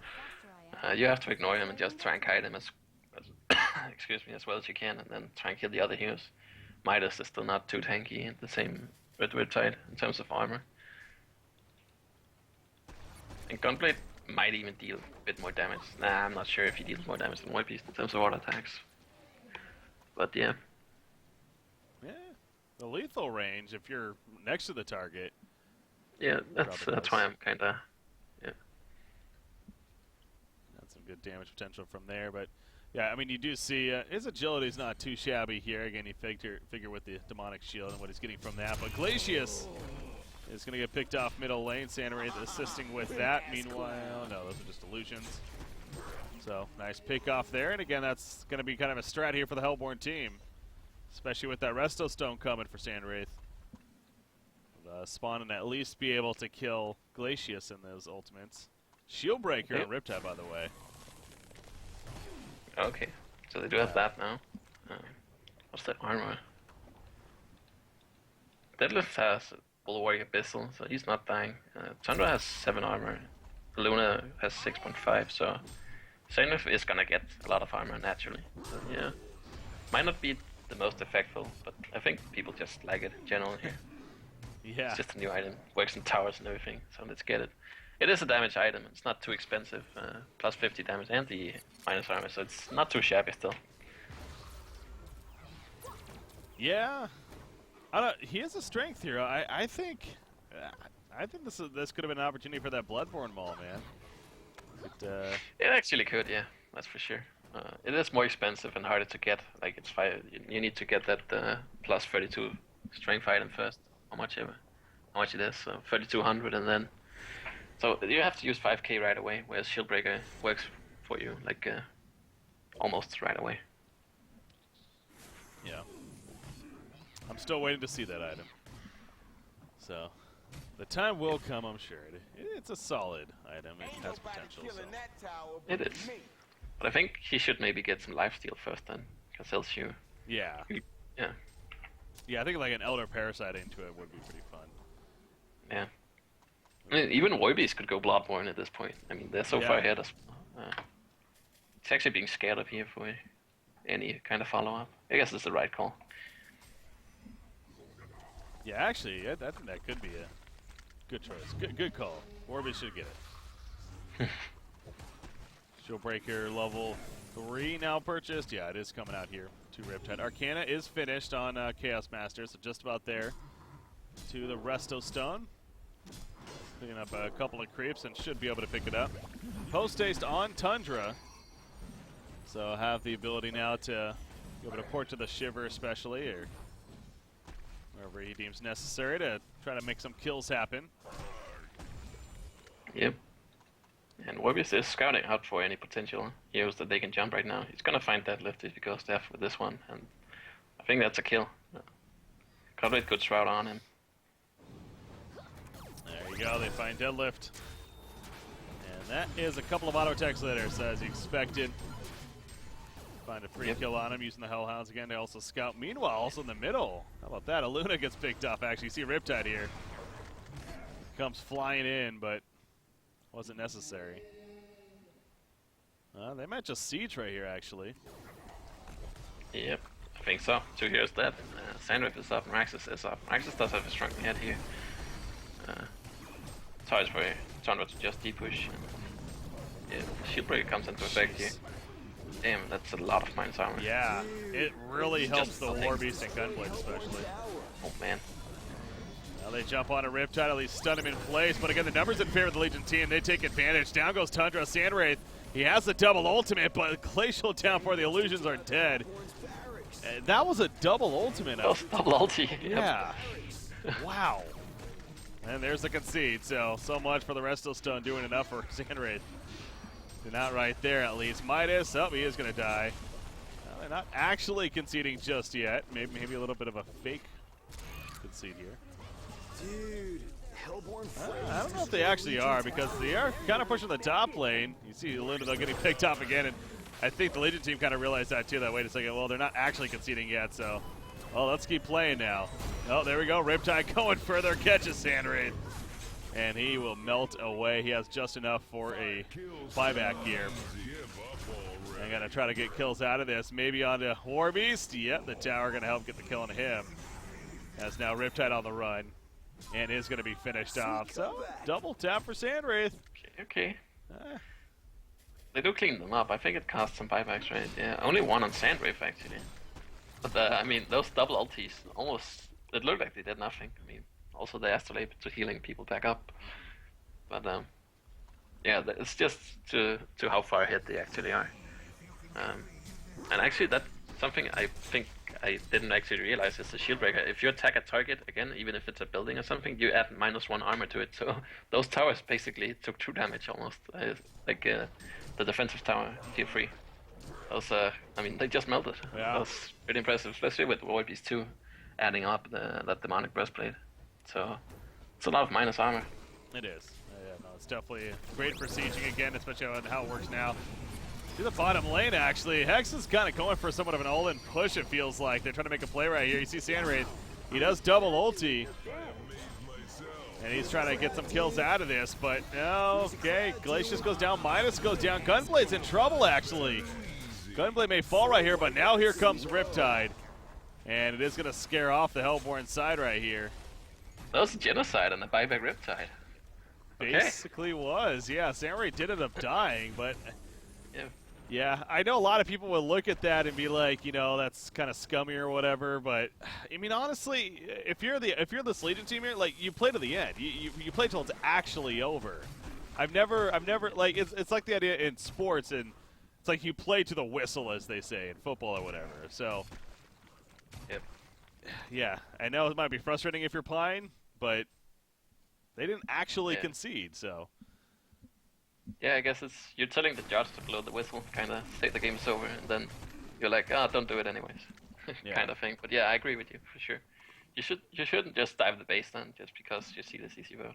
You have to ignore him and just try and kite him as excuse me, as well as you can, and then try and kill the other heroes. Midas is still not too tanky at the same red side in terms of armor. And Gunblade might even deal a bit more damage. Nah, I'm not sure if he deals more damage than White Beast in terms of auto attacks. But yeah. Yeah, the lethal range, if you're next to the target. Yeah, that's why I'm kinda, yeah. Got some good damage potential from there, but yeah, I mean, you do see his agility is not too shabby here. Again, you figure with the demonic shield and what he's getting from that. But Glacius is going to get picked off middle lane. Sandwraith assisting with that. Meanwhile, no, those are just illusions. So nice pick off there. And again, that's going to be kind of a strat here for the Hellborn team, especially with that Resto Stone coming for Sandwraith. Spawn and at least be able to kill Glacius in those ultimates. Shield Breaker on Riptide, by the way. Okay, so they do have that now. What's that armor? Deadlift has Bulwark Abyssal, so he's not dying. Tundra has 7 armor. Luna has 6.5, so Sandrift is gonna get a lot of armor naturally. So yeah, might not be the most effectful, but I think people just like it generally here. Yeah. It's just a new item, works in towers and everything, so let's get it. It is a damage item, it's not too expensive, plus 50 damage and the minus armor, so it's not too shabby still. Yeah, he has a strength here. I think this could have been an opportunity for that Bloodborne Maul, man. It actually could, yeah, that's for sure. It is more expensive and harder to get. Like it's you need to get that plus 32 strength item first. How much it is? So 3,200, and then so you have to use 5k right away. Whereas Shieldbreaker works for you like almost right away. Yeah. I'm still waiting to see that item. So, The time will come, I'm sure. It's a solid item. It has potential. So. It is. But I think he should maybe get some lifesteal first then, because else you... Yeah. Yeah. Yeah, I think like an Elder Parasite into it would be pretty fun. Yeah. I mean, even Warbeast could go Bloodborne at this point. I mean, they're so far ahead as well. It's actually being scared up here for any kind of follow-up. I guess it's the right call. Yeah, actually, I think that could be a good choice. Good call. Warbeast should get it. Shieldbreaker level 3 now purchased. Yeah, it is coming out here to Riptide. Arcana is finished on Chaos Master, so just about there to the Resto Stone. Picking up a couple of creeps and should be able to pick it up. Post haste on Tundra. So have the ability now to be able to port to the Shiver especially, or wherever he deems necessary to try to make some kills happen. Yep. And Warbeast is scouting out for any potential heroes that they can jump right now. He's gonna find Deadlift if he goes deaf with this one, and I think that's a kill. Coverate good Shroud on him. There you go, they find Deadlift. And that is a couple of auto attacks later, so as expected. Find a free kill on him using the Hellhounds again. They also scout. Meanwhile, also in the middle. How about that? Aluna gets picked off, actually. You see Riptide here. Comes flying in, but wasn't necessary. They might just siege right here, actually. Yep, I think so. 2 heroes dead. Sandrift is up, Raxus is up. Raxus does have a strong head here. It's hard for Tundra to just depush. Yeah, Shieldbreaker comes into effect here. Damn, that's a lot of minus armor. Yeah, it really helps the Warbeast and Gunblade especially. Oh man. Now they jump on a Riptide, at least stun him in place, but again the numbers in favor of the Legion team, they take advantage. Down goes Tundra, Sandwraith, he has the double ultimate, but Glacial down for the Illusions are dead. And that was a double ultimate. That was double ulti. Yeah. Wow. And there's the concede, so much for the Resto Stone doing enough for Sandwraith. Not right there, at least. Midas, oh, he is going to die. Well, they're not actually conceding just yet. Maybe a little bit of a fake concede here. Dude, I don't know if they actually are, because they are kind of pushing the top lane. You see Luna, though, getting picked off again, and I think the Legion team kind of realized that, too, that wait a second, well, they're not actually conceding yet, so, well, let's keep playing now. Oh, there we go. Riptide going further, catches Sandwraith. And he will melt away. He has just enough for a buyback here. I'm going to try to get kills out of this. Maybe onto Warbeast. Yep, the tower going to help get the kill on him. As now Riptide on the run. And is going to be finished off. So, double tap for Sandwraith. Okay. They do clean them up. I think it costs some buybacks, right? Yeah, only one on Sandwraith, actually. But, I mean, those double ultis, almost, it looked like they did nothing. I mean, also the Astrolabe to healing people back up. But, yeah, it's just to how far ahead they actually are. And actually, that's something I think I didn't actually realize is the Shieldbreaker. If you attack a target, again, even if it's a building or something, you add -1 armor to it. So those towers basically took 2 damage almost. The defensive tower, tier 3. Those, I mean, they just melted. Yeah. That was pretty impressive, especially with Warbeast 2 adding up that demonic breastplate. So it's a lot of minus armor. It is. Yeah, no, it's definitely great for sieging again, especially on how it works now. To the bottom lane, actually. Hex is kind of going for somewhat of an all-in push, it feels like. They're trying to make a play right here. You see Sandwraith. He does double ulti. And he's trying to get some kills out of this, but no, okay. Glacius goes down, Midas goes down. Gunblade's in trouble, actually. Gunblade may fall right here, but now here comes Riptide. And it is going to scare off the Hellborn side right here. That was a genocide on the buyback Riptide. Okay. Basically was, yeah. Sandwraith did end up dying, but Yeah. yeah, I know a lot of people will look at that and be like, you know, that's kind of scummy or whatever. But I mean, honestly, if you're this Legion team here, like you play to the end. You play till it's actually over. I've never like it's like the idea in sports, and it's like you play to the whistle, as they say in football or whatever. So. Yep. Yeah, I know it might be frustrating if you're playing, but they didn't actually concede, so. Yeah, I guess you're telling the judge to blow the whistle, kind of say the game's over, and then you're like, don't do it anyways, kind of thing. But yeah, I agree with you for sure. you shouldn't just dive the base then just because you see the CC vote.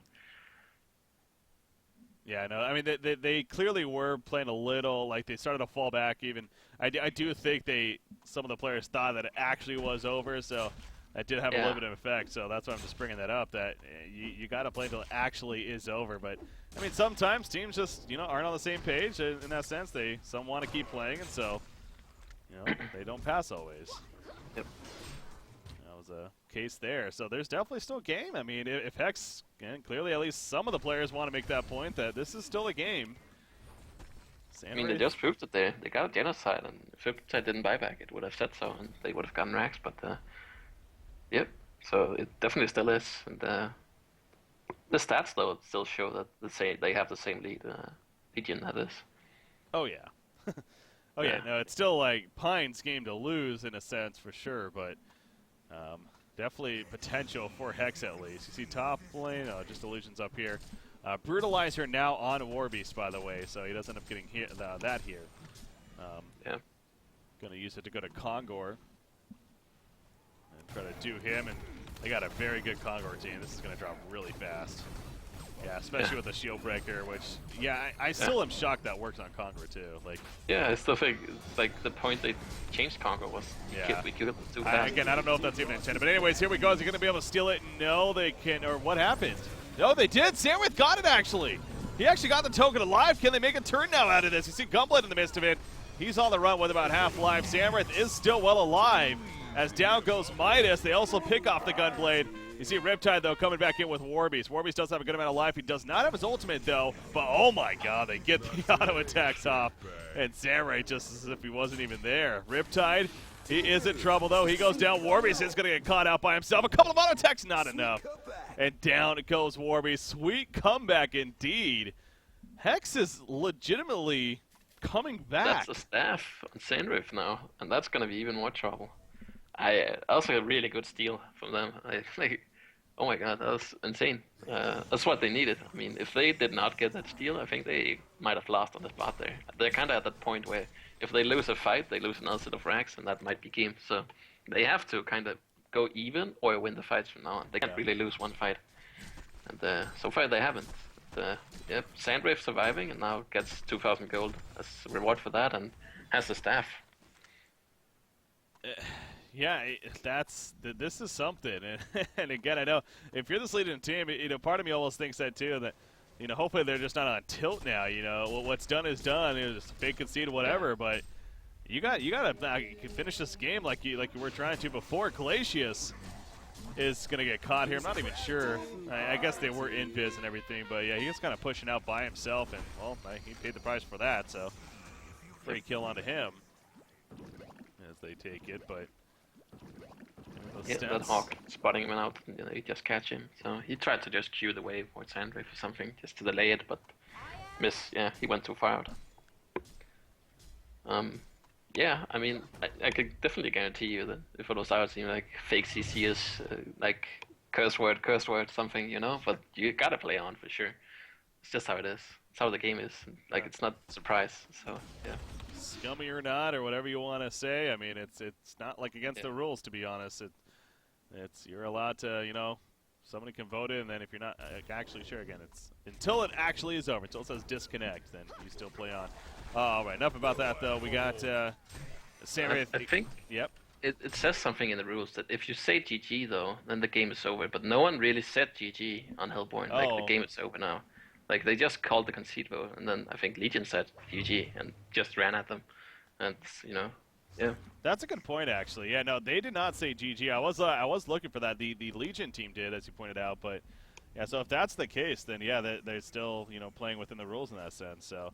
Yeah, no, I mean they clearly were playing a little like they started to fall back. Even I do think some of the players thought that it actually was over, so that did have a little bit of effect. So that's why I'm just bringing that up. That you got to play until it actually is over. But I mean, sometimes teams just aren't on the same page in that sense. Some want to keep playing, and so they don't pass always. Yep. That was a case there. So there's definitely still a game. I mean, if Hex, and clearly at least some of the players want to make that point that this is still a game. I mean, they just proved that they got a genocide, and if Riptide didn't buy back, it would have said so, and they would have gotten racks. But yep, so it definitely still is. And the stats though still show that they have the same lead. Legion, that is. Oh yeah. Oh yeah. No, it's still like PinE's game to lose in a sense for sure, but. Definitely potential for Hex at least. You see top lane, just illusions up here. Brutalizer now on Warbeast, by the way, so he doesn't end up getting that here. Yeah. Going to use it to go to Kongor and try to do him, and they got a very good Kongor team. This is going to drop really fast. Yeah, especially with the shield breaker, which, I still am shocked that works on Kongor too. Like, yeah, I still think like the point they changed Kongor was we killed them too fast. Again, I don't know if that's even intended, but anyways, here we go. Is he going to be able to steal it? No, they can. Or what happened? No, they did. Samwith got it actually. He actually got the token alive. Can they make a turn now out of this? You see Gunblade in the midst of it. He's on the run with about half life. Samwith is still well alive. As down goes Midas, they also pick off the Gunblade. You see Riptide, though, coming back in with Warbeast. Warbeast does have a good amount of life. He does not have his ultimate, though. But, oh, my God, they get the auto attacks off. And Samurai just as if he wasn't even there. Riptide, he is in trouble, though. He goes down. Warbeast is going to get caught out by himself. A couple of auto attacks, not enough. And down goes Warbeast. Sweet comeback, indeed. Hex is legitimately coming back. That's the staff on Sandrift now, and that's going to be even more trouble. Also a really good steal from them. Oh my god, that was insane. That's what they needed. I mean, if they did not get that steal, I think they might have lost on the spot there. They're kind of at that point where if they lose a fight, they lose another set of racks, and that might be game. So they have to kind of go even or win the fights from now on. They can't really lose one fight. And so far they haven't. Yep, Sandrift surviving and now gets 2,000 gold as a reward for that and has the staff. Yeah, this is something, and again, I know if you're this leading team, part of me almost thinks that too. That hopefully they're just not on tilt now. What's done is done. Just fake concede, whatever. But you got to finish this game like you were trying to before. Glacius is gonna get caught here. I'm not even sure. I guess they were in biz and everything, but yeah, he was kind of pushing out by himself, and well, he paid the price for that. So free kill onto him as they take it, but. Yeah, that Hawk spotting him out, and he just catch him. So he tried to just cue the wave or Sandrift or something, just to delay it, but miss. Yeah, he went too far out. Yeah, I mean, I could definitely guarantee you that if it was our team, like fake CC is like curse word, something, but you gotta play on for sure. It's just how it is. It's how the game is. Like, it's not a surprise. So yeah. Scummy or not, or whatever you want to say. I mean, it's not like against the rules, to be honest. It's you're allowed to, somebody can vote it, and then if you're not actually sure, again, it's until it actually is over, until it says disconnect, then you still play on. All right, enough about that though. We got Sammy. I think. Yep. It says something in the rules that if you say GG though, then the game is over. But no one really said GG on Hellborn. Like the game is over now. Like they just called the concede vote, and then I think Legion said GG and just ran at them, and yeah. That's a good point, actually. Yeah, no, they did not say GG. I was looking for that. The Legion team did, as you pointed out, but yeah. So if that's the case, then yeah, they're still playing within the rules in that sense. So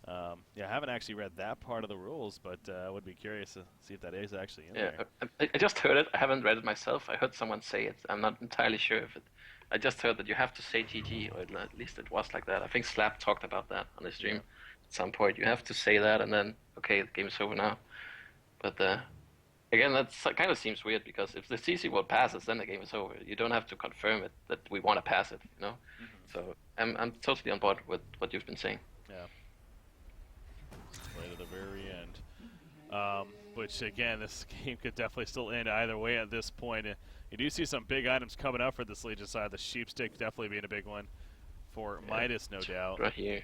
yeah, I haven't actually read that part of the rules, but I would be curious to see if that is actually in there. I just heard it. I haven't read it myself. I heard someone say it. I'm not entirely sure if it. I just heard that you have to say GG, or at least it was like that. I think Slap talked about that on his stream at some point. You have to say that, and then, okay, the game is over now. But again, that kind of seems weird, because if the CC vote passes, then the game is over. You don't have to confirm it that we want to pass it, Mm-hmm. So I'm totally on board with what you've been saying. Yeah. Right at the very end. Which, again, this game could definitely still end either way at this point. You do see some big items coming up for this Legion side. The sheepstick definitely being a big one for Midas, no doubt. Right here.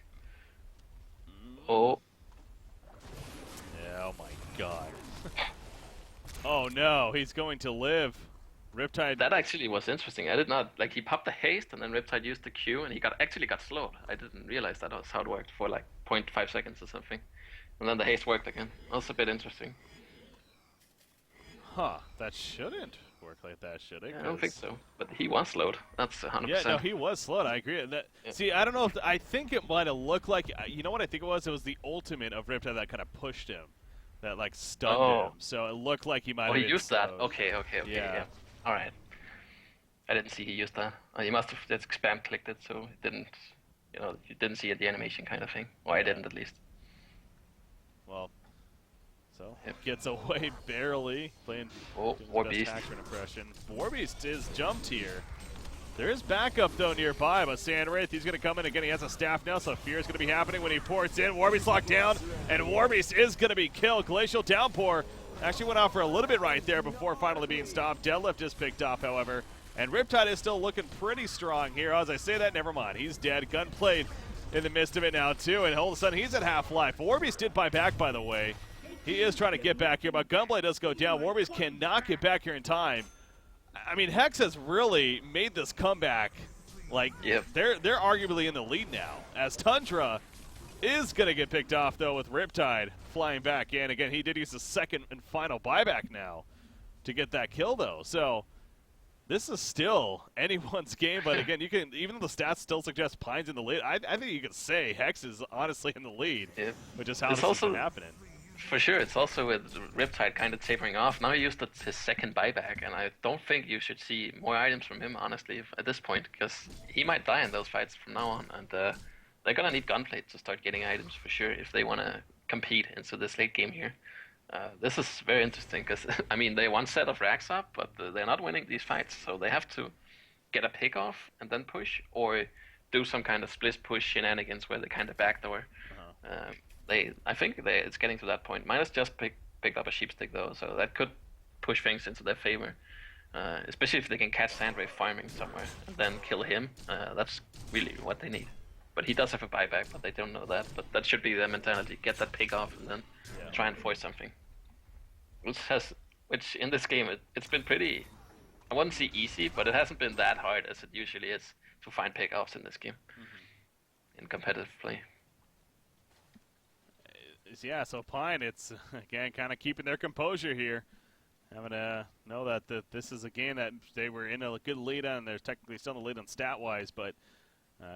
Oh. Yeah, oh my god. Oh no, he's going to live. Riptide. That actually was interesting. I did not, like, he popped the haste and then Riptide used the Q and he actually got slowed. I didn't realize that was how it worked for like 0.5 seconds or something. And then the haste worked again. That was a bit interesting. Huh, that shouldn't work like that, should it? Yeah, I don't think so. But he was slowed. That's 100%. Yeah, no, he was slowed. I agree. See, I don't know if I think it might have looked like. You know what I think it was? It was the ultimate of Riptide that kind of pushed him, that like stunned him. So it looked like he might. Oh, have he used slowed. that. Okay. Yeah. All right. I didn't see he used that. He must have just spam clicked it, so it didn't. You didn't see it, the animation kind of thing. Or I didn't, at least. Well. So gets away barely. Playing Warbeast. Impression. Warbeast is jumped here. There is backup though nearby, but Sandwraith, he's gonna come in again. He has a staff now, so fear is gonna be happening when he ports in. Warbeast locked down, and Warbeast is gonna be killed. Glacial Downpour actually went off for a little bit right there before finally being stopped. Deadlift is picked off, however, and Riptide is still looking pretty strong here. As I say that, never mind. He's dead. Gun played in the midst of it now too, and all of a sudden he's at half life. Warbeast did buy back, by the way. He is trying to get back here, but Gunblade does go down. Warbeast cannot get back here in time. I mean, Hex has really made this comeback. Like, they're arguably in the lead now, as Tundra is going to get picked off, though, with Riptide flying back in. Again, he did use the second and final buyback now to get that kill, though. So this is still anyone's game, but again, you can, even though the stats still suggest Pine's in the lead, I think you could say Hex is honestly in the lead, which is how this has been happening. For sure, it's also with Riptide kind of tapering off. Now he used his second buyback, and I don't think you should see more items from him, honestly, at this point, because he might die in those fights from now on, and they're gonna need Gunblade to start getting items for sure if they want to compete into this late game here. This is very interesting, because, I mean, they one set of racks up, but they're not winning these fights, so they have to get a pick off and then push, or do some kind of split push shenanigans where they kind of backdoor. I think it's getting to that point. Midas just picked up a sheepstick though, so that could push things into their favor. Especially if they can catch Sandwraith farming somewhere and then kill him. That's really what they need. But he does have a buyback, but they don't know that. But that should be their mentality: get that pick off and then try and force something. Which in this game it's been pretty. I wouldn't say easy, but it hasn't been that hard as it usually is to find pick offs in this game in competitive play. Yeah, so Pine, it's, again, kind of keeping their composure here. Having to know that this is a game that they were in a good lead on. They're technically still in the lead on stat-wise, but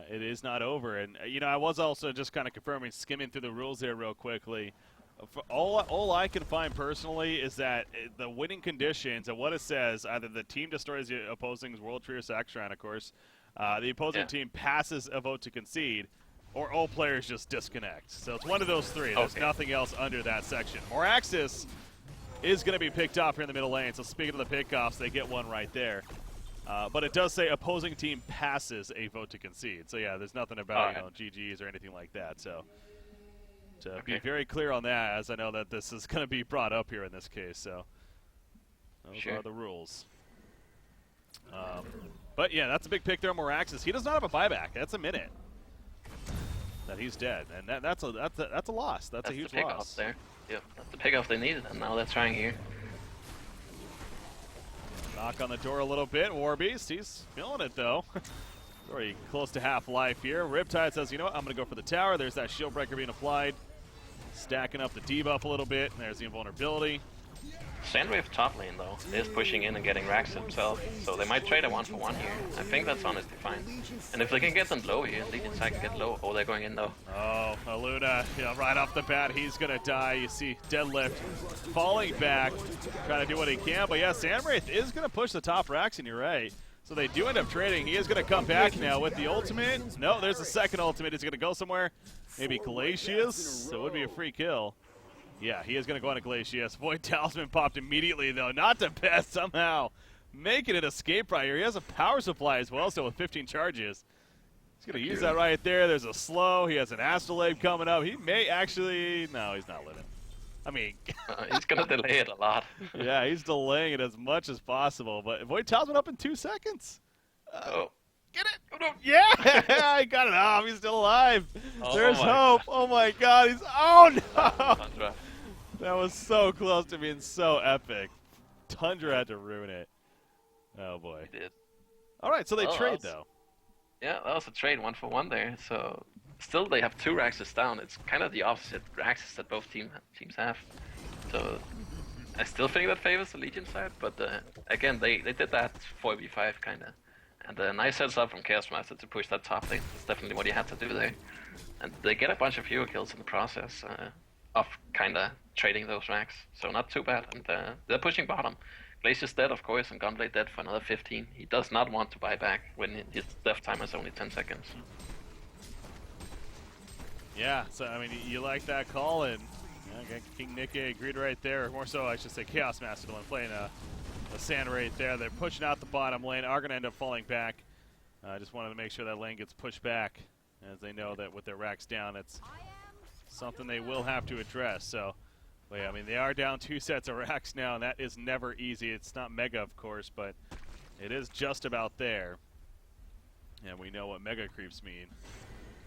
it is not over. And, I was also just kind of confirming, skimming through the rules there real quickly. All I can find personally is that the winning conditions and what it says, either the team destroys the opposing's World Tree or Saxtron, of course, the opposing team passes a vote to concede, or all players just disconnect. So it's one of those three. There's nothing else under that section. Moraxis is going to be picked off here in the middle lane. So speaking of the pickoffs, they get one right there. But it does say opposing team passes a vote to concede. So yeah, there's nothing about GGs or anything like that. So to be very clear on that, as I know that this is going to be brought up here in this case. So those are the rules. But yeah, that's a big pick there on Moraxis. He does not have a buyback. That's a minute that he's dead, and that's a loss. That's a huge the loss. There. Yep, that's the pickoff they needed, and now they're trying here. Knock on the door a little bit. Warbeast, he's feeling it though. Already close to half life here. Riptide says, you know what, I'm going to go for the tower. There's that shield breaker being applied. Stacking up the debuff a little bit. There's the invulnerability. Sandwraith top lane, though, is pushing in and getting racks himself, so they might trade a 1-for-1 here. I think that's honestly fine. And if they can get them low here, Legion side can get low. Oh, they're going in, though. Oh, Aluna, right off the bat, he's going to die. You see Deadlift falling back, trying to do what he can. But yeah, Sandwraith is going to push the top racks, and you're right. So they do end up trading. He is going to come back now with the ultimate. No, there's a second ultimate. He's going to go somewhere. Maybe Glacius. So it would be a free kill. Yeah, he is going to go on a Glacius. Void Talisman popped immediately, though. Not the best somehow. Making it escape right here. He has a power supply as well, so with 15 charges. He's going to use that right there. There's a slow. He has an Astrolabe coming up. He may actually... No, he's not living. I mean, He's gonna delay it a lot. yeah, he's delaying it as much as possible. But Void Talisman up in 2 seconds. Oh. Get it! Oh, no. Yeah! I got it off. He's still alive. Oh There's my hope. God. Oh my God. He's. Oh no! Tundra. That was so close to being so epic. Tundra had to ruin it. Oh boy. He did. All right, so they Well, trade that was- though. Yeah, that was a trade 1-for-1 there. So still they have 2 Raxes down. It's kind of the opposite Raxes that both teams have. So I still think that favors the Legion side, but again they did that 4v5 kind of. And a nice heads up from Chaos Master to push that top lane. That's definitely what you had to do there. And they get a bunch of hero kills in the process of kind of trading those racks. So not too bad. And they're pushing bottom. Glacier's dead, of course, and Gunblade dead for another 15. He does not want to buy back when his death time is only 10 seconds. Yeah, so I mean, you like that call, and okay, King Nikke agreed right there. Or more so, I should say, Chaos Master the one playing a sand right there. They're pushing out the bottom lane. Are going to end up falling back. I just wanted to make sure that lane gets pushed back, as they know that with their racks down, it's something they will have to address. So, well, yeah, I mean, they are down 2 sets of racks now, and that is never easy. It's not mega, of course, but it is just about there. And we know what mega creeps mean.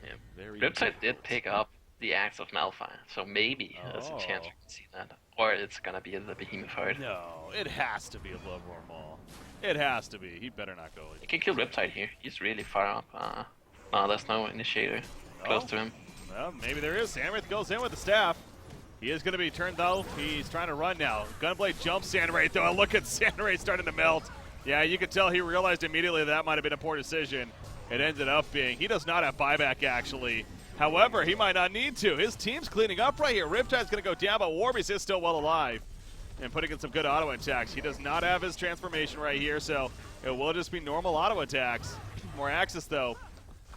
Yeah. Very Riptide did pick up the Axe of Malphite, so maybe there's a chance we can see that. Or it's gonna be the Behemoth Heart. No, it has to be a Bloodborne Maul. It has to be. He better not go. You can kill Riptide here. He's really far up. No, there's no initiator close to him. Well, maybe there is. Sandwraith goes in with the staff. He is going to be turned, though. He's trying to run now. Gunblade jumps Sandwraith, though. Look at Sandwraith starting to melt. Yeah, you could tell he realized immediately that might have been a poor decision. It ended up being. He does not have buyback, actually. However, he might not need to. His team's cleaning up right here. Riptide's going to go down, but Warbeast is still well alive and putting in some good auto attacks. He does not have his transformation right here, so it will just be normal auto attacks. More access, though.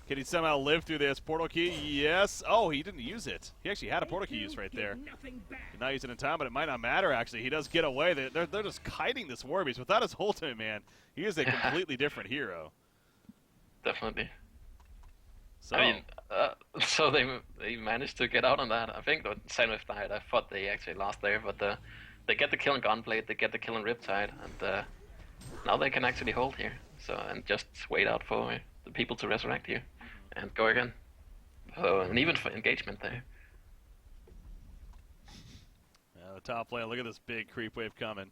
Can he somehow live through this? Portal key, yes. Oh, he didn't use it. He actually had a portal key use right there. Did not use it in time, but it might not matter, actually. He does get away. They're just kiting this Warbeast. Without his ultimate, man, he is a completely different hero. Definitely. So, I mean, so they managed to get out on that. I think the Sandwraith died. I thought they actually lost there, but they get the kill on Gunblade, they get the kill on Riptide, and now they can actually hold here. So and just wait out for the people to resurrect here and go again. So and even for engagement there. the top lane, look at this big creep wave coming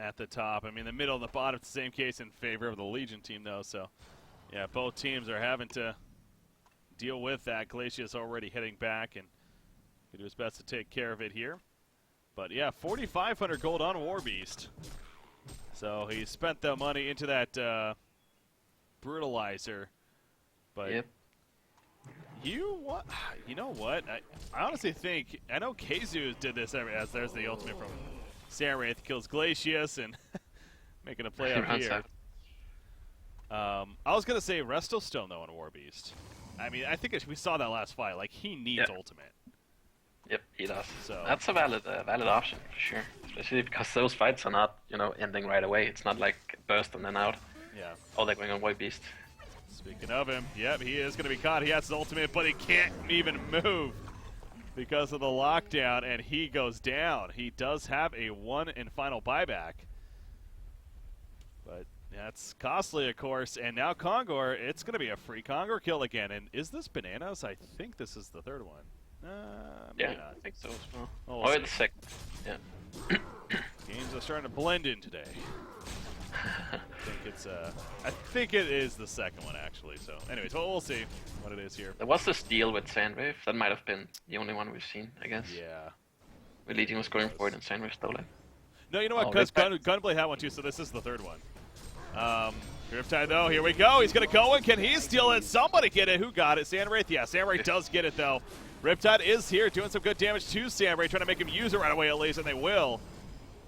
at the top. I mean, the middle and the bottom, it's the same case in favor of the Legion team, though. So, yeah, both teams are having to deal with that. Glacier's already heading back and can do his best to take care of it here. But, yeah, 4,500 gold on Warbeast. So he spent the money into that Brutalizer. But yep. You know what? I honestly think, I know Kazu did this as there's the ultimate from Sandwraith, kills Glacius and making a play up here. I was going to say Restlestone, though, on Warbeast. I mean, I think we saw that last fight. Like, he needs ultimate. Yep, he does. So that's a valid option for sure, especially because those fights are not, ending right away. It's not like burst and then out. Yeah. Oh, they're going on White Beast. Speaking of him, yep, he is going to be caught. He has his ultimate, but he can't even move because of the lockdown, and he goes down. He does have a one and final buyback, but that's costly, of course. And now Kongor, it's going to be a free Kongor kill again. And is this Bananas? I think this is the third one. Yeah, not. I think so as well. Oh, we'll it's second. Yeah. Games are starting to blend in today. I think it is the second one, actually. So, anyways, we'll see what it is here. There was this deal with Sandwraith. That might have been the only one we've seen, I guess. Yeah. Where Legion was going for it and Sandwraith stole it. No, you know what? Because Gunblade had one too, so this is the third one. Riptide, though, here we go. He's going to go in. Can he steal it? Somebody get it. Who got it? Sandwraith? Yeah, Sandwraith does get it, though. Riptide is here doing some good damage to Sandwraith, trying to make him use it right away at least, and they will.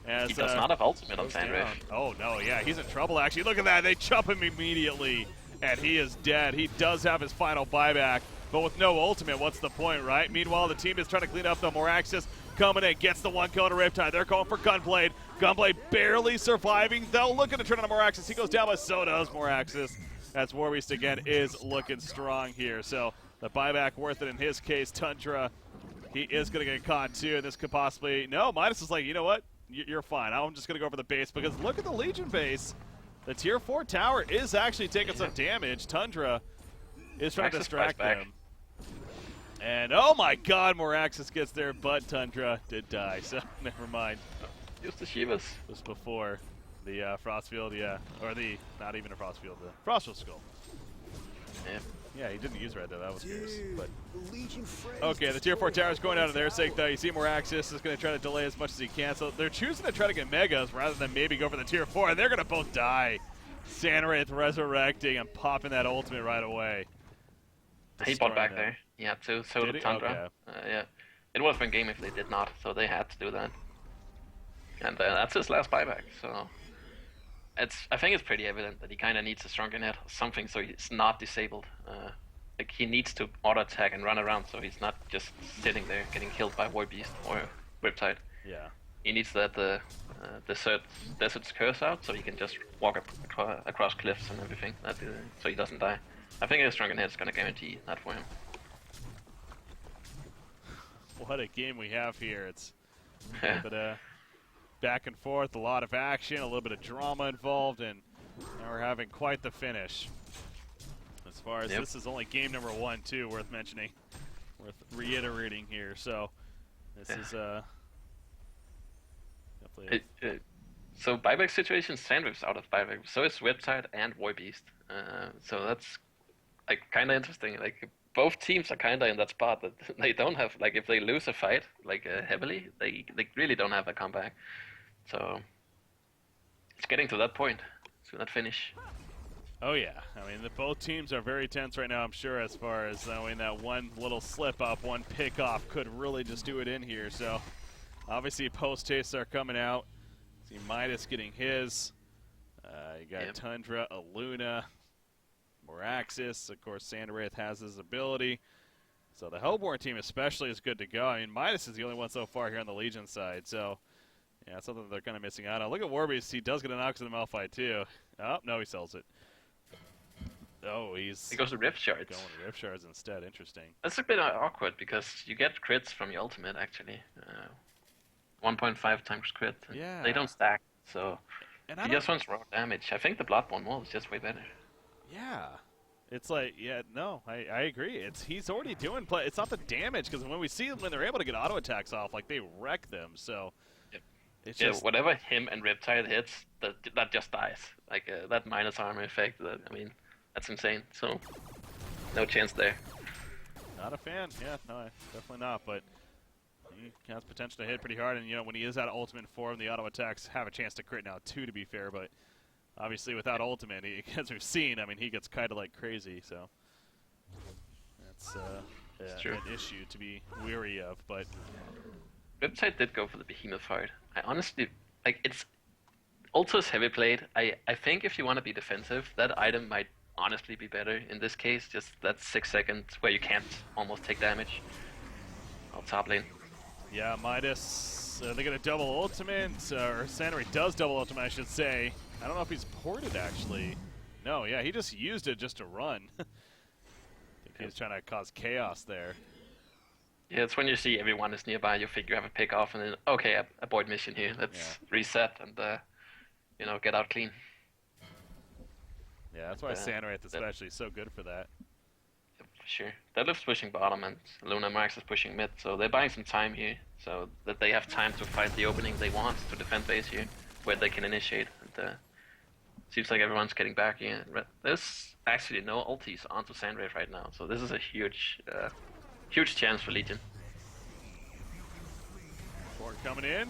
As, he does not have ultimate on Sandwraith. Oh, no, yeah, he's in trouble, actually. Look at that. They chop him immediately, and he is dead. He does have his final buyback, but with no ultimate, what's the point, right? Meanwhile, the team is trying to clean up the Moraxis coming in, gets the one kill to Riptide. They're going for Gunblade. Gunblade barely surviving, though. Looking to turn on Moraxis. He goes down, but so does Moraxis. As Warbeast, again, is looking strong here. So the buyback worth it in his case. Tundra he is going to get caught too, and this could possibly... No, Midas is like, you know what? You're fine. I'm just going to go for the base, because look at the Legion base. The tier 4 tower is actually taking some damage. Tundra is trying to distract them. And oh my god, Moraxis gets there, but Tundra did die, so never mind. Use the Shivas. It was before the Frostfield, yeah. Or the, not even a Frostfield, the Frostfield Skull. Yeah. Yeah, he didn't use red though, that was fierce. But Legion okay, the tier 4 tower is going out of their sake though. You see Moraxis is going to try to delay as much as he can, so they're choosing to try to get Megas rather than maybe go for the tier 4, and they're going to both die. Sandwraith resurrecting and popping that ultimate right away. He bought back there. Yeah, too. So Did did he? Tundra. Okay. Yeah. It would have been game if they did not, so they had to do that. And that's his last buyback, so... I think it's pretty evident that he kind of needs a stronger net or something so he's not disabled. Like he needs to auto attack and run around so he's not just sitting there getting killed by War Beast or Riptide. Yeah. He needs that Desert's Curse out so he can just walk across cliffs and everything, so he doesn't die. I think a stronger net is going to guarantee that for him. What a game we have here. It's a little bit back and forth, a lot of action, a little bit of drama involved, and now we're having quite the finish. As far as this is only game number 1 too, worth mentioning, worth reiterating here. So this is definitely. So buyback situation, Sandwraith's out of buyback. So is Riptide and War Beast. So that's like kind of interesting. Like both teams are kind of in that spot that they don't have. Like if they lose a fight like heavily, they really don't have a comeback. So it's getting to that point, to that finish. Oh yeah, I mean both teams are very tense right now. I'm sure as far as knowing that one little slip up, one pick off could really just do it in here. So obviously post tastes are coming out. See Midas getting his. You got Tundra, Aluna, Moraxis. Of course, Sandwraith has his ability. So the Hellborn team especially is good to go. I mean, Midas is the only one so far here on the Legion side. So yeah, it's something that they're kind of missing out on. Look at Warbeast. He does get an Ox in the Malphite too. Oh, no, he sells it. Oh, he goes to Rift Shards. Going to Rift Shards instead. Interesting. That's a bit awkward because you get crits from your ultimate actually. 1.5 times crit. Yeah. They don't stack, so and he just wants raw damage. I think the Bloodborne wall is just way better. Yeah. It's like, yeah, no, I agree. He's already doing play. It's not the damage, because when we see them, when they're able to get auto attacks off, like they wreck them. So it's just whatever him and Riptide hits, that just dies. Like that minus armor effect. I mean, that's insane. So no chance there. Not a fan. Yeah, no, definitely not. But he has potential to hit pretty hard, and you know when he is out of ultimate form, the auto attacks have a chance to crit now too. To be fair, but. Obviously, without ultimate, as we've seen, I mean, he gets kind of like crazy, so that's an issue to be weary of. But Riptide did go for the Behemoth Heart. I honestly, like, it's Ultra's heavy played. I think if you want to be defensive, that item might honestly be better in this case. Just that 6 seconds where you can't almost take damage. Off top lane. Yeah, Midas, they're going to double ultimate, or Sandwraith does double ultimate, I should say. I don't know if he's ported, actually. No, yeah, he just used it just to run. I think he was trying to cause chaos there. Yeah, it's when you see everyone is nearby, you think you have a pick off, and then, okay, avoid mission here. Let's reset and, you know, get out clean. Yeah, that's why Sandwraith especially is so good for that. Yeah, for sure. Deadlift's pushing bottom, and Luna Max is pushing mid, so they're buying some time here, so that they have time to find the opening they want to defend base here, where they can initiate. And, seems like everyone's getting back in. There's actually no ultis onto Sandwraith right now, so this is a huge, huge chance for Legion. Ford coming in.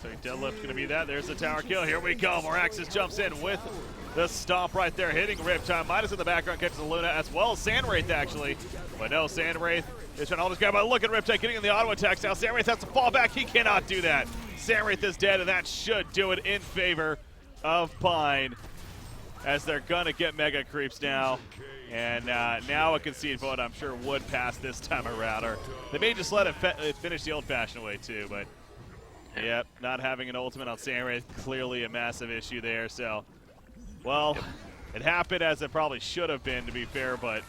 So Deadlift's going to be that. There's the tower kill. Here we go. Moraxis jumps in with the stomp right there, hitting Riptide. Midas in the background catches Luna as well as Sandwraith, actually. But no, Sandwraith is trying to hold this guy, but look at Riptide getting in the auto attacks now. Sandwraith has to fall back. He cannot do that. Sandwraith is dead, and that should do it in favor of PinE, as they're going to get mega creeps now. And now a concede vote, I'm sure, would pass this time around. Or they may just let it finish the old-fashioned way, too. But, yep, not having an ultimate on Sandwraith, clearly a massive issue there. So, well, it happened as it probably should have been, to be fair, but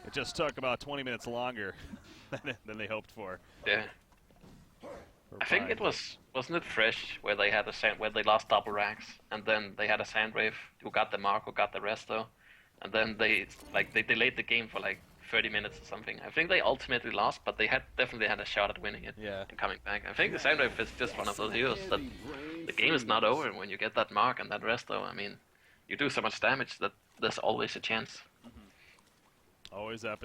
it just took about 20 minutes longer. than they hoped for. Yeah. I think it wasn't it Fresh where they had where they lost double racks and then they had a Sandwave who got the mark, who got the resto, and then they delayed the game for like 30 minutes or something. I think they ultimately lost, but they definitely had a shot at winning it and coming back. I think the Sandwave is just one of those heroes that the game is not over when you get that mark and that resto. I mean, you do so much damage that there's always a chance. Always appetite.